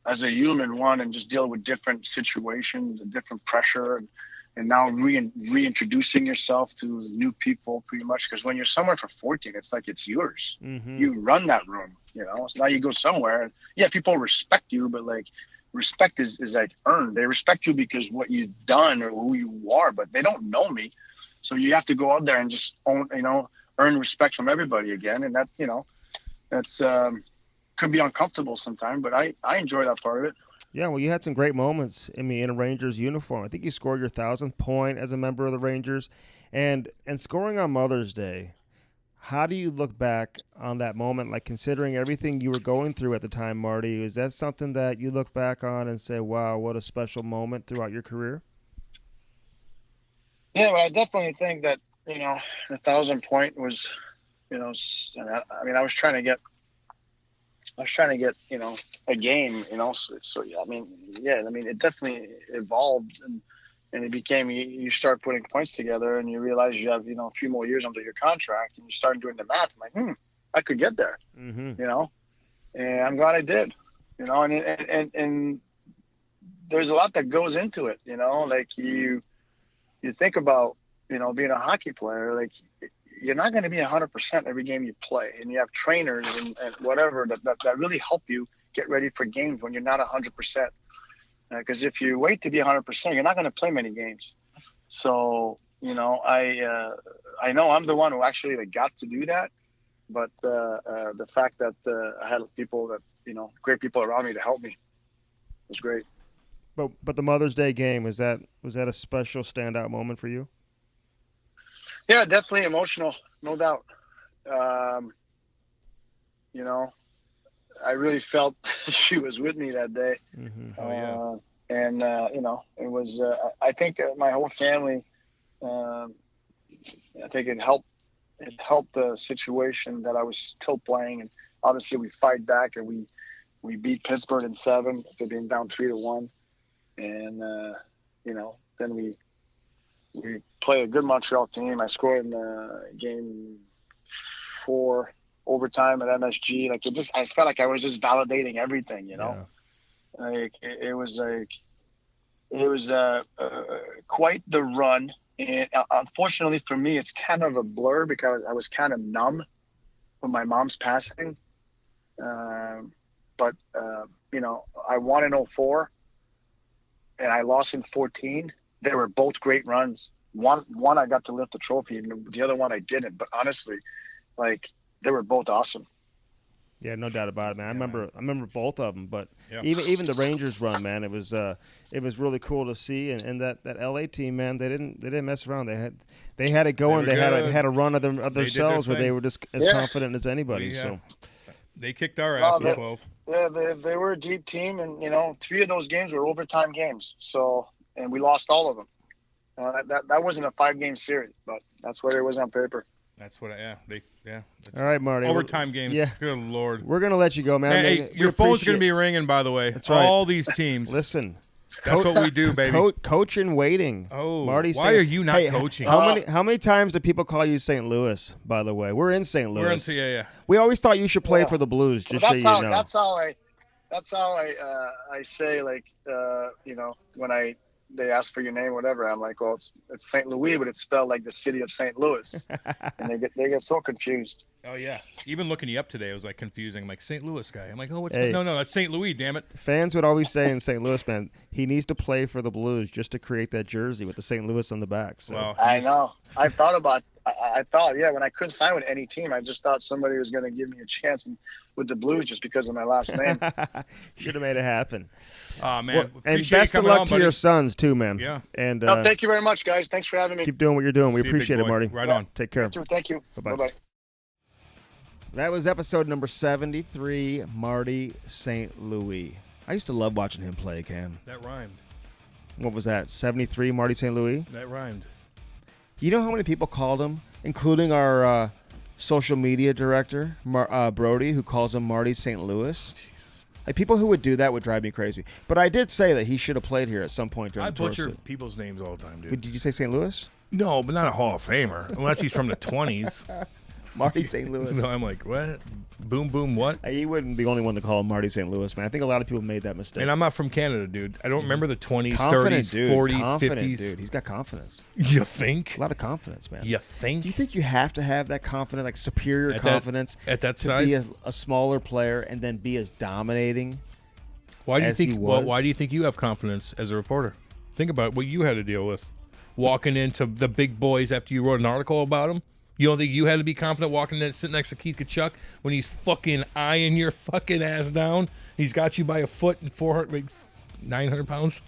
As a human and just deal with different situations and different pressure and now reintroducing yourself to new people pretty much, because when you're somewhere for 14, it's like it's yours. Mm-hmm. You run that room, so now you go somewhere and people respect you, but respect is earned. They respect you because what you've done or who you are, but they don't know me, so you have to go out there and just earn respect from everybody again. And that that's could be uncomfortable sometimes, but I enjoy that part of it. Yeah, well, you had some great moments in a Rangers uniform. I think you scored your 1,000th point as a member of the Rangers, and scoring on Mother's Day. How do you look back on that moment, like considering everything you were going through at the time, Marty? Is that something that you look back on and say, wow, what a special moment throughout your career? Yeah, well, I definitely think that, the 1,000 point was, I was trying to get, a game, so yeah, it definitely evolved and it became, you start putting points together and you realize you have, a few more years under your contract and you start doing the math. I'm like, I could get there, and I'm glad I did, and there's a lot that goes into it, like you think about, being a hockey player, like you're not going to be 100% every game you play, and you have trainers and whatever that really help you get ready for games when you're not 100%. Because if you wait to be 100%, you're not going to play many games. So I know I'm the one who actually got to do that, but the fact that I had people that great people around me to help me was great. But the Mother's Day game, was that a special standout moment for you? Yeah, definitely emotional, no doubt. I really felt she was with me that day. Mm-hmm. Oh, yeah. And it was. I think my whole family. I think it helped. It helped the situation that I was still playing, obviously we fight back and we beat Pittsburgh in 7 after being down 3-1, and then we play a good Montreal team. I scored in game 4 overtime at MSG. Like I felt like I was just validating everything, Yeah. Like it was quite the run. And unfortunately for me, it's kind of a blur because I was kind of numb when my mom's passing. But I won in 04 and I lost in 14. They were both great runs. One I got to lift the trophy, and the other one I didn't. But honestly, like, they were both awesome. Yeah, no doubt about it, man. I remember both of them, but even the Rangers run, man, it was really cool to see. And that LA team, man, they didn't mess around. They had it going. They had a run of themselves where they were just as confident as anybody. So they kicked our ass in 12. Yeah, they were a deep team, and 3 of those games were overtime games. So, and we lost all of them. That wasn't a 5-game series, but that's what it was on paper. That's what. All right, Marty. Overtime games. Yeah. Good Lord. We're gonna let you go, man. Hey, your phone's gonna be ringing, by the way. That's right. All these teams. Listen. That's what we do, baby. Coach in waiting. Oh, Marty. Why are you not coaching? How many times do people call you St. Louis? By the way, we're in St. Louis. We're in CAA. We always thought you should play for the Blues. Just so you know. That's how I say, like, when they ask for your name, whatever. I'm like, well, it's St. Louis, but it's spelled like the city of St. Louis, and they get so confused. Oh yeah, even looking you up today, it was like confusing. I'm like, St. Louis guy. I'm like, oh, no, that's St. Louis. Damn it. Fans would always say in St. Louis, man, he needs to play for the Blues just to create that jersey with the St. Louis on the back. So. Well, I know. I thought, when I couldn't sign with any team, I just thought somebody was going to give me a chance with the Blues just because of my last name. Should have made it happen. Oh, man. Well, and best of luck to your sons, too, man. Yeah. And thank you very much, guys. Thanks for having me. Keep doing what you're doing. We appreciate it, Marty. Right on. Take care. Thank you. Bye-bye. Bye-bye. That was episode number 73, Marty St. Louis. I used to love watching him play, Cam. That rhymed. What was that, 73, Marty St. Louis? That rhymed. You know how many people called him, including our social media director, Brody, who calls him Marty St. Louis? Jesus. Like, people who would do that would drive me crazy. But I did say that he should have played here at some point during the tour. I butcher people's names all the time, dude. Did you say St. Louis? No, but not a Hall of Famer, unless he's from the 20s. Marty St. Louis. No, I'm like, what? Boom, boom, what? He wouldn't be the only one to call him Marty St. Louis, man. I think a lot of people made that mistake. And I'm not from Canada, dude. I don't remember the 20s, confident 30s, dude. 40s, confident 50s. Dude. He's got confidence. You think? A lot of confidence, man. You think? Do you think you have to have that confidence, like superior confidence at that to size? Be a smaller player and then be as dominating why do you as think? he was? Well, why do you think you have confidence as a reporter? Think about what you had to deal with. Walking into the big boys after you wrote an article about them. You don't think you had to be confident walking in, sitting next to Keith Kachuk when he's fucking eyeing your fucking ass down? He's got you by a foot and 900 pounds.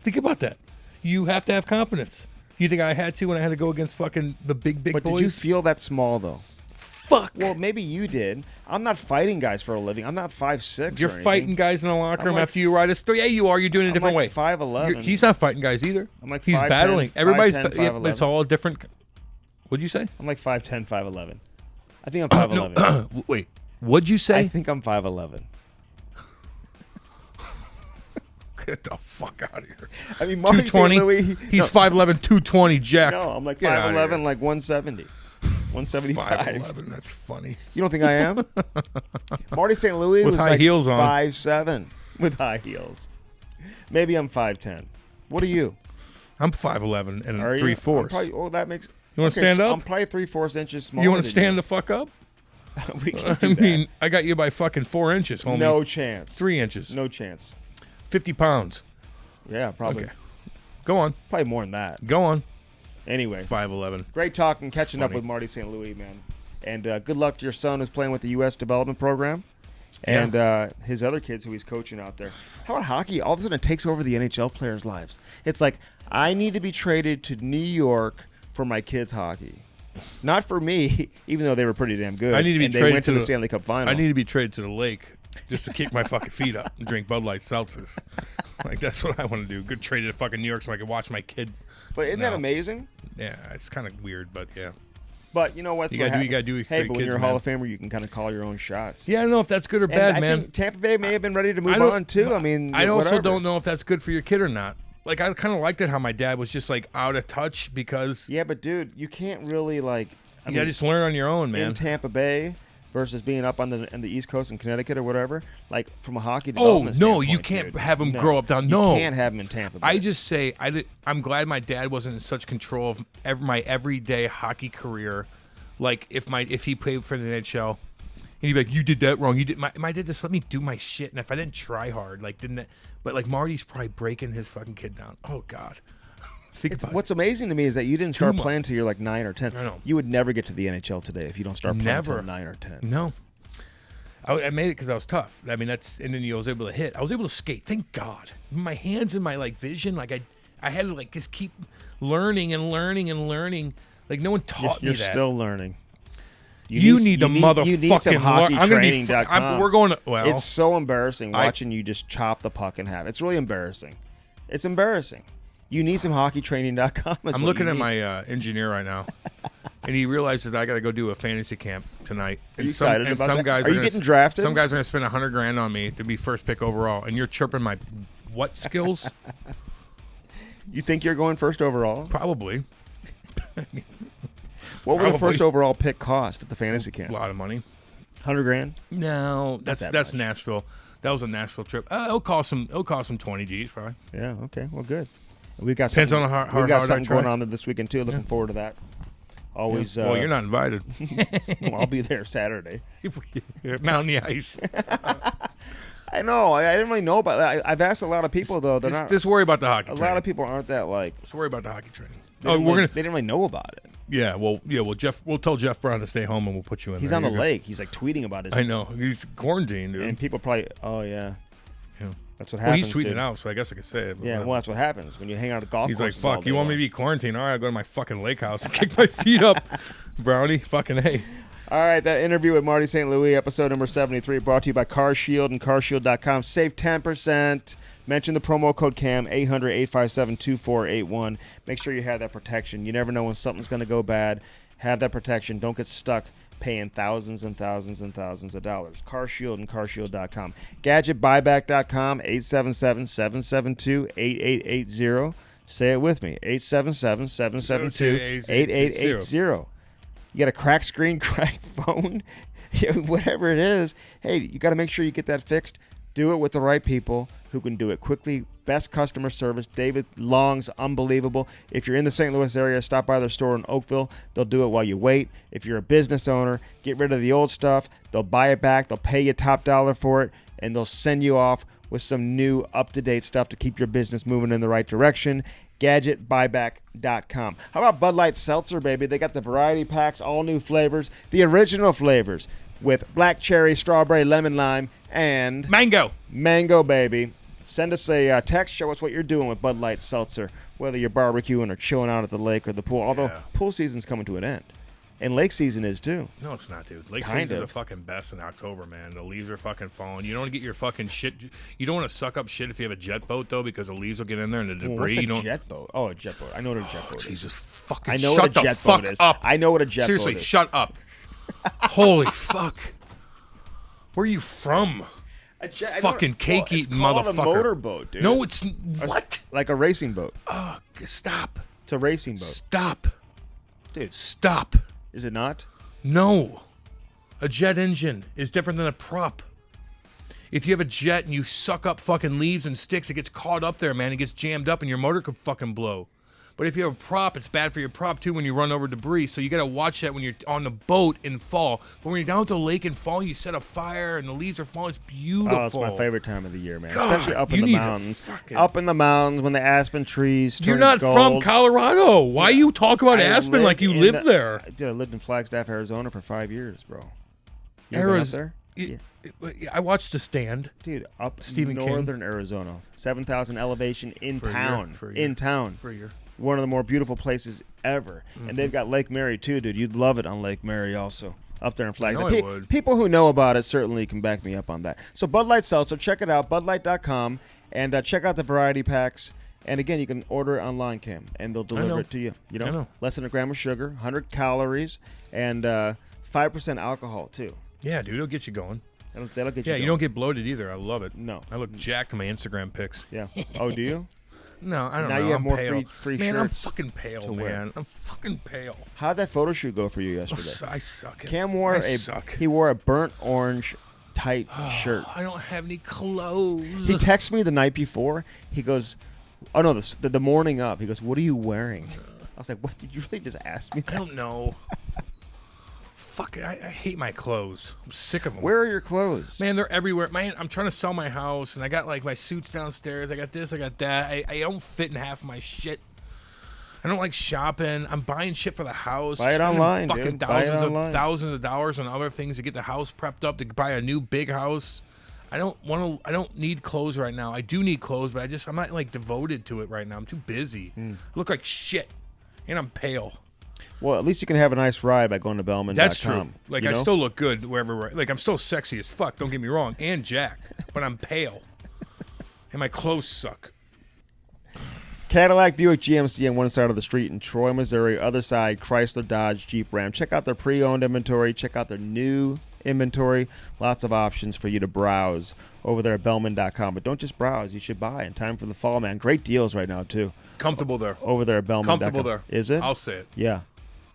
Think about that. You have to have confidence. You think I had to when I had to go against fucking the big boys? But did you feel that small, though? Fuck. Well, maybe you did. I'm not fighting guys for a living. I'm not 5'6". You're fighting guys in the locker room after you write a story. Yeah, you are. You're doing it a different way. 5'11". He's not fighting guys either. I'm like 5'10". He's battling. Everybody's 5'10", it's all different. What'd you say? I'm like 5'10", 5'11". I think I'm 5'11". No, wait, what'd you say? I think I'm 5'11". Get the fuck out of here. I mean, Marty St. Louis. He's 5'11", 220, jacked. No, I'm like 5'11", like 170. 175. 5'11", that's funny. You don't think I am? Marty St. Louis with was high like heels on. 5'7", with high heels. Maybe I'm 5'10". What are you? I'm 5'11" and 3/4. Oh, that makes. You want to stand up? I'm probably 3/4 inches smaller. You want to than stand the fuck up? We can do that. I got you by fucking 4 inches, homie. No chance. 3 inches. No chance. 50 pounds. Yeah, probably. Okay. Go on. Probably more than that. Go on. Anyway. 5'11". Great talking, catching up with Marty St. Louis, man. And good luck to your son who's playing with the U.S. development program. And his other kids who he's coaching out there. How about hockey? All of a sudden it takes over the NHL players' lives. It's like, I need to be traded to New York for my kids' hockey. Not for me, even though they were pretty damn good. I need to be they traded went to the Stanley Cup final. I need to be traded to the lake just to keep my fucking feet up and drink Bud Light seltzers. Like, that's what I want to do. Get traded to fucking New York so I can watch my kid. But isn't that amazing? Yeah, it's kind of weird, but yeah. But you know what? You gotta do. Hey, but when you're a Hall of Famer, you can kind of call your own shots. Yeah, I don't know if that's good or bad, I man. think Tampa Bay may have been ready to move on too. I mean, I also whatever. don't know if that's good for your kid or not. Like, I kind of liked it how my dad was just like out of touch because. Yeah, but dude, you can't really like. You gotta just learn on your own, man. In Tampa Bay versus being up on the East Coast in Connecticut or whatever, like from a hockey development standpoint, you can't dude, have him grow up down. No, you can't have him in Tampa Bay. I just say I'm glad my dad wasn't in such control of my everyday hockey career. Like if he played for the NHL, and he'd be like, "You did that wrong. You did." My dad just let me do my shit, and if I didn't try hard, but like Marty's probably breaking his fucking kid down. Oh God. What's amazing to me is that you didn't start playing until you're like 9 or 10. I know. You would never get to the NHL today if you don't start playing until 9 or 10. No. I made it because I was tough. I mean, and then I was able to hit. I was able to skate. Thank God. My hands and my vision, I had to just keep learning and learning and learning. Like no one taught me that. You're still learning. You need some hockeytraining.com. We're going to. Well, it's so embarrassing watching you just chop the puck in half. It's really embarrassing. It's embarrassing. You need some hockeytraining.com. I'm looking at my engineer right now, and he realizes that I got to go do a fantasy camp tonight. Are you excited about that? Guys are you getting drafted? Some guys are going to spend $100,000 on me to be first pick overall, and you're chirping my what skills? You think you're going first overall? Probably. What will the first overall pick cost at the fantasy camp? A lot of money. $100,000? No, that's Nashville. That was a Nashville trip. It'll cost them 20 G's probably. Yeah. Okay. Well, good. We got depends something, on how we got hard something I try. going on this weekend too. Looking forward to that. Always. Well, you're not invited. Well, I'll be there Saturday. Mountain the ice. I know. I didn't really know about that. I've asked a lot of people though. They're not. Just worry about the hockey. A lot of people aren't that like. Just worry about the hockey training. They didn't really know about it. Yeah. Well, Jeff. We'll tell Jeff Brown to stay home, and we'll put you in. He's there. on the lake. He's like tweeting about his. I know. He's quarantined, dude. And people probably. Oh yeah. Yeah. That's what happens. He's tweeting it out, so I guess I could say it. Yeah, well, that's what happens when you hang out at golf courses. He's like, fuck, you want me to be quarantined? All right, I'll go to my fucking lake house and kick my feet up. Brownie, fucking hey. All right, that interview with Marty St. Louis, episode number 73, brought to you by CarShield and CarShield.com. Save 10%. Mention the promo code CAM, 800-857-2481. Make sure you have that protection. You never know when something's going to go bad. Have that protection. Don't get stuck paying thousands and thousands and thousands of dollars. CarShield and CarShield.com. GadgetBuyback.com, 877-772-8880. Say it with me, 877-772-8880. You got a cracked screen, cracked phone, whatever it is. Hey, you got to make sure you get that fixed. Do it with the right people who can do it quickly. Best customer service. David Long's unbelievable. If you're in the St. Louis area, stop by their store in Oakville. They'll do it while you wait. If you're a business owner, get rid of the old stuff. They'll buy it back. They'll pay you top dollar for it, and they'll send you off with some new up-to-date stuff to keep your business moving in the right direction. GadgetBuyback.com. How about Bud Light Seltzer, baby? They got the variety packs, all new flavors, the original flavors with black cherry, strawberry, lemon, lime, and mango, baby. Send us a text. Show us what you're doing with Bud Light Seltzer, whether you're barbecuing or chilling out at the lake or the pool. Although pool season's coming to an end. And lake season is too. No, it's not, dude. Lake season is the fucking best in October, man. The leaves are fucking falling. You don't want to get your fucking shit. You don't want to suck up shit if you have a jet boat, though, because the leaves will get in there and the debris. What's a jet boat? Oh, a jet boat. I know what a jet boat is. Jesus fucking I know what a jet boat is. I know what a jet boat is. Seriously, shut up. Holy fuck. Where are you from? Fucking cake-eating motherfucker. It's called a motorboat, dude. No, it's... What? Like a racing boat. Oh, stop. It's a racing boat. Stop. Dude. Stop. Is it not? No. A jet engine is different than a prop. If you have a jet and you suck up fucking leaves and sticks, it gets caught up there, man. It gets jammed up and your motor could fucking blow. But if you have a prop, it's bad for your prop, too, when you run over debris. So you got to watch that when you're on the boat in fall. But when you're down at the lake in fall, you set a fire and the leaves are falling. It's beautiful. Oh, it's my favorite time of the year, man. God, especially up in the mountains. Up in the mountains when the aspen trees turn You're not gold. from Colorado. Why you talk about Aspen like you live there? Dude, I lived in Flagstaff, Arizona for 5 years, bro. You been up there? I watched The Stand. Dude, up Stephen northern King. Arizona. 7,000 elevation in For a town. year. For a In year. town. For a year. One of the more beautiful places ever. And they've got Lake Mary, too, dude. You'd love it on Lake Mary also. Up there in Flagstaff. I would. People who know about it certainly can back me up on that. So Bud Light Seltzer, check it out, budlight.com. And check out the variety packs. And again, you can order it online, Cam, and they'll deliver it to you. You know, I know. Less than a gram of sugar, 100 calories, and 5% alcohol too. Yeah, dude, it'll get you going. That'll get you. Yeah, going. you don't get bloated either. I love it. No. I look jacked in my Instagram pics. Yeah. Oh, do you? No, I don't know. Now you have I'm more pale. free man, I'm shirts fucking pale, to man. wear. I'm fucking pale. How'd that photo shoot go for you yesterday? I suck. Cam wore he wore a burnt orange tight shirt. I don't have any clothes. He texted me the night before. He goes, "Oh no, the morning up." He goes, "What are you wearing?" I was like, "What? Did you really just ask me that?" I don't know. Fuck it. I hate my clothes. I'm sick of them. Where are your clothes? Man, they're everywhere. Man, I'm trying to sell my house, and I got like my suits downstairs. I got this, I got that. I don't fit in half of my shit. I don't like shopping. I'm buying shit for the house. Buy it Spending online, fucking dude. Buy it online. thousands of dollars on other things to get the house prepped up to buy a new big house. I don't need clothes right now. I do need clothes, but I'm not like devoted to it right now. I'm too busy. I look like shit, and I'm pale. Well, at least you can have a nice ride by going to Bellman.com. That's true. Like, you know? I still look good wherever. Like, I'm still sexy as fuck. Don't get me wrong, and jacked, but I'm pale, and my clothes suck. Cadillac, Buick, GMC on one side of the street in Troy, Missouri. Other side, Chrysler, Dodge, Jeep, Ram. Check out their pre-owned inventory. Check out their new inventory. Lots of options for you to browse over there at Bellman.com. But don't just browse. You should buy in time for the fall, man. Great deals right now, too. Comfortable there. Over there at Bellman.com. Comfortable there. Is it? I'll say it. Yeah.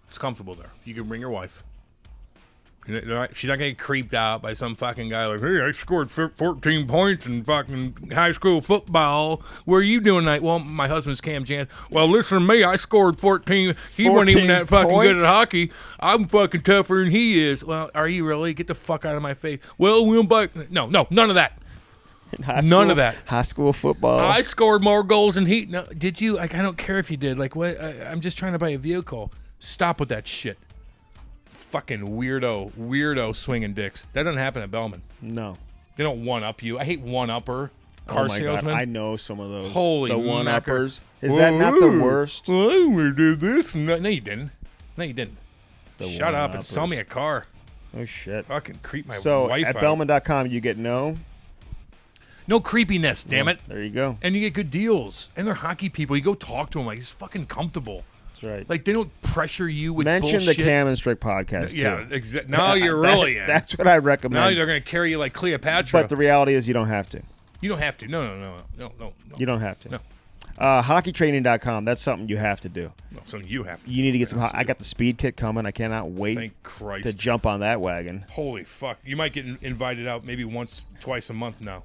It's comfortable there. You can bring your wife. She's not gonna get creeped out by some fucking guy like, hey, I scored 14 points in fucking high school football. What are you doing tonight? Well, my husband's Cam Jan. Well, listen to me. I scored 14. He wasn't even that fucking good at hockey. I'm fucking tougher than he is. Well, are you really? Get the fuck out of my face. Well, we'll buy. No, none of that. None of that. High school football. I scored more goals than he. No, did you? Like, I don't care if you did. Like, what? I'm just trying to buy a vehicle. Stop with that shit. Fucking weirdo swinging dicks. That doesn't happen at Bellman. No. They don't one-up you. I hate one-upper car salesmen. God. I know some of those. Holy the one-uppers. knacker. Is that not the worst? Well, we did this. No, you didn't. No, you didn't. The Shut up and sell me a car. Oh, shit. Fucking creep my so wife at out. Bellman.com, you get no creepiness, damn it. There you go. And you get good deals. And they're hockey people. You go talk to them like he's fucking comfortable. That's right. Like, they don't pressure you with Mention bullshit. the Cam and Strick podcast, too. Yeah, exactly. Now you're really in. That's what I recommend. Now they're going to carry you like Cleopatra. But the reality is you don't have to. You don't have to. No. You don't have to. No. Hockeytraining.com. That's something you have to do. No, something you have to. You need to get some. I got the speed kit coming. I cannot wait Thank Christ. to jump on that wagon. Holy fuck. You might get invited out maybe once, twice a month now.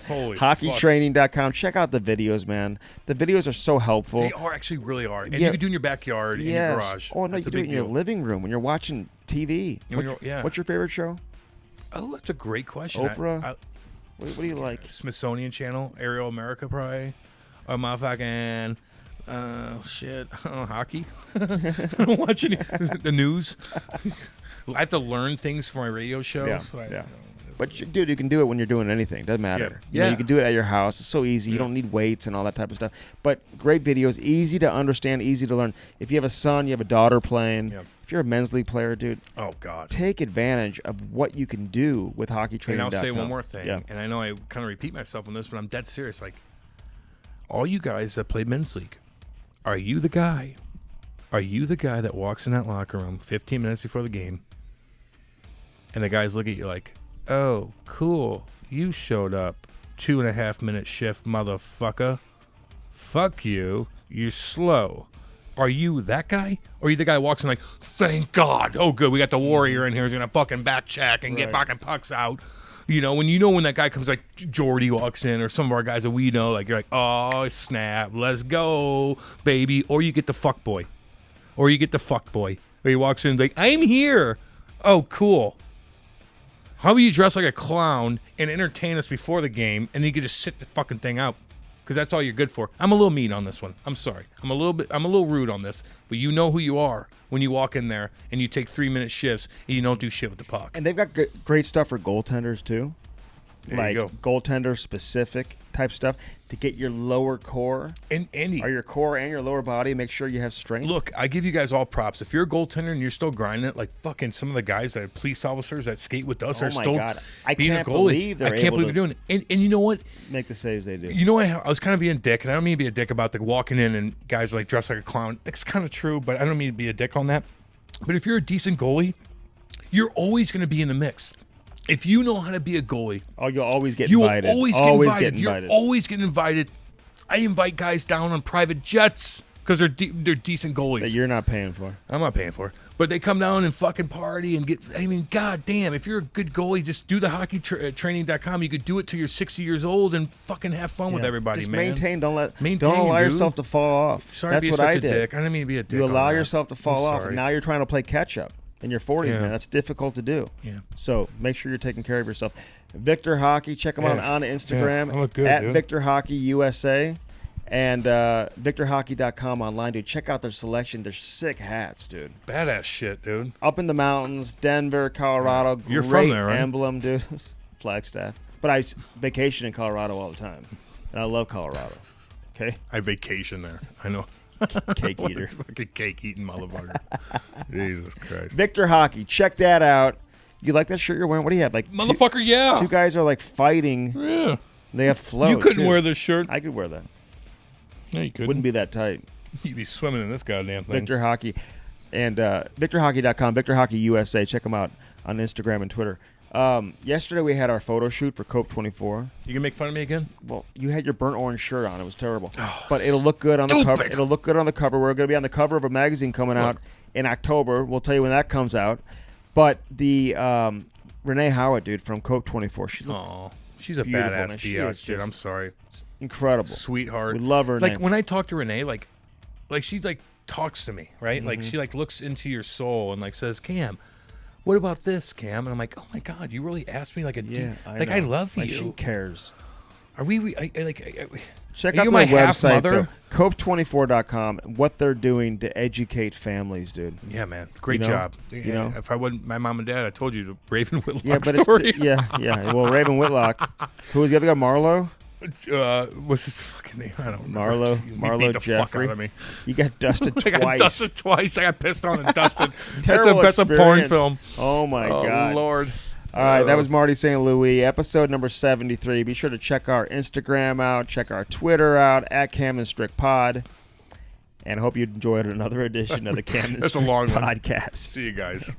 Holy Hockeytraining.com. Check out the videos, man. The videos are so helpful. They are actually really are. And Yeah. you can do in your backyard, in your garage. Oh, no, That's you a can do it big in your deal. living room when you're watching TV. Yeah. What's your favorite show? Oh, that's a great question. Oprah? What do you like? Smithsonian Channel, Aerial America, probably. Or motherfucking, hockey. I don't watch any the news. I have to learn things for my radio show. Yeah, so yeah. But, dude, you can do it when you're doing anything. Doesn't matter. Yeah. You can do it at your house. It's so easy. You don't need weights and all that type of stuff. But great videos, easy to understand, easy to learn. If you have a son, you have a daughter playing. Yeah. If you're a men's league player, dude, Oh, God. take advantage of what you can do with hockeytraining.com. And I'll say one more thing. Yeah. And I know I kind of repeat myself on this, but I'm dead serious. Like, all you guys that play men's league, are you the guy? Are you the guy that walks in that locker room 15 minutes before the game, and the guys look at you like, oh, cool, you showed up 2.5 minute shift, motherfucker. Fuck you. You're slow. Are you that guy? Or are you the guy who walks in like, thank God. Oh, good. We got the warrior in here who's going to fucking back check and get Right. fucking pucks out. You know when that guy comes like Jordy walks in or some of our guys that we know, like you're like, oh, snap. Let's go, baby. Or you get the fuck boy. Or he walks in like, I'm here. Oh, cool. How about you dress like a clown and entertain us before the game, and then you can just sit the fucking thing out? Because that's all you're good for. I'm a little mean on this one. I'm sorry. I'm a little rude on this. But you know who you are when you walk in there and you take 3-minute shifts and you don't do shit with the puck. And they've got great stuff for goaltenders, too. There you go. goaltender specific type stuff to get your lower core And Andy, or your core and your lower body. Make sure you have strength. look, I give you guys all props. If you're a goaltender and you're still grinding it, like fucking some of the guys that are police officers that skate with us Oh are my still God. I being can't a goalie. believe they're I can't able believe to they're doing it. And you know what? make the saves they do. You know, I was kind of being a dick, and I don't mean to be a dick about the walking in and guys are like dressed like a clown. That's kind of true, but I don't mean to be a dick on that. But if you're a decent goalie, you're always going to be in the mix. If you know how to be a goalie, Oh, you'll always get you'll invited. always get invited. Get invited. You're always getting invited. I invite guys down on private jets because they're decent goalies. That you're not paying for. I'm not paying for it. But they come down and fucking party and get. I mean, god damn! If you're a good goalie, just do the hockeytraining.com. You could do it till you're 60 years old and fucking have fun with everybody, Just man. maintain. Don't Maintain, allow dude. yourself to fall off. Sorry That's to be what such I a did. dick. I didn't mean to be a dick. You allow on that. yourself to fall I'm off, sorry. and now you're trying to play catch up in your 40s, Yeah. man. That's difficult to do. Yeah. So make sure you're taking care of yourself. Victor Hockey, check him out Yeah. on Instagram Yeah, I look good, at dude. Victor Hockey USA and VictorHockey.com online, dude. Check out their selection. They're sick hats, dude. Badass shit, dude. Up in the mountains, Denver, Colorado. You're from Great there, right? emblem, dude. Flagstaff. But I vacation in Colorado all the time, and I love Colorado. Okay, I vacation there. I know. cake eater. Fucking cake eating motherfucker. Jesus Christ. Victor Hockey, check that out. You like that shirt you're wearing? What do you have? Like Motherfucker, yeah. two guys are like fighting. Yeah. They have flow. You couldn't too. wear this shirt. I could wear that. No, you couldn't. Wouldn't be that tight. You'd be swimming in this goddamn thing. Victor Hockey and VictorHockey.com, Victor Hockey USA. Check them out on Instagram and Twitter. Yesterday we had our photo shoot for Cope 24. You can make fun of me again? Well, you had your burnt orange shirt on. It was terrible. But it'll look good on the cover. It'll look good on the cover. We're going to be on the cover of a magazine coming out in October. We'll tell you when that comes out. But the Renee Howard, dude, from Cope 24, she looked Oh, she's a beautiful, badass man. She biatch, is dude. just I'm sorry. incredible. Sweetheart. We love her. Like name. when I talk to Renee, like she like talks to me, right? Mm-hmm. Like she like looks into your soul and like says, "Cam, what about this, Cam?" And I'm like, "Oh my God, you really asked me like a Yeah, I know. love Like, you." she cares. Are we? Check Are out you their my half website, mother? though. Cope24.com. What they're doing to educate families, dude. Yeah, man, great You know? job. You know? If I wasn't my mom and dad, I told you the Raven Whitlock Yeah, but story. it's yeah. Well, Raven Whitlock. Who was the other guy? Marlowe. What's his fucking name? I don't remember. Marlo He beat the fuck Jeffrey. out of me. You got dusted I got twice. dusted twice. I got pissed on and dusted. Terrible that's a porn experience. film. Oh my God. Lord. All right, that was Marty St. Louis, episode number 73. Be sure to check our Instagram out, check our Twitter out, at Cam and Strick Pod. And I hope you enjoyed another edition of the Cam and That's a Strick long one. Podcast. See you guys.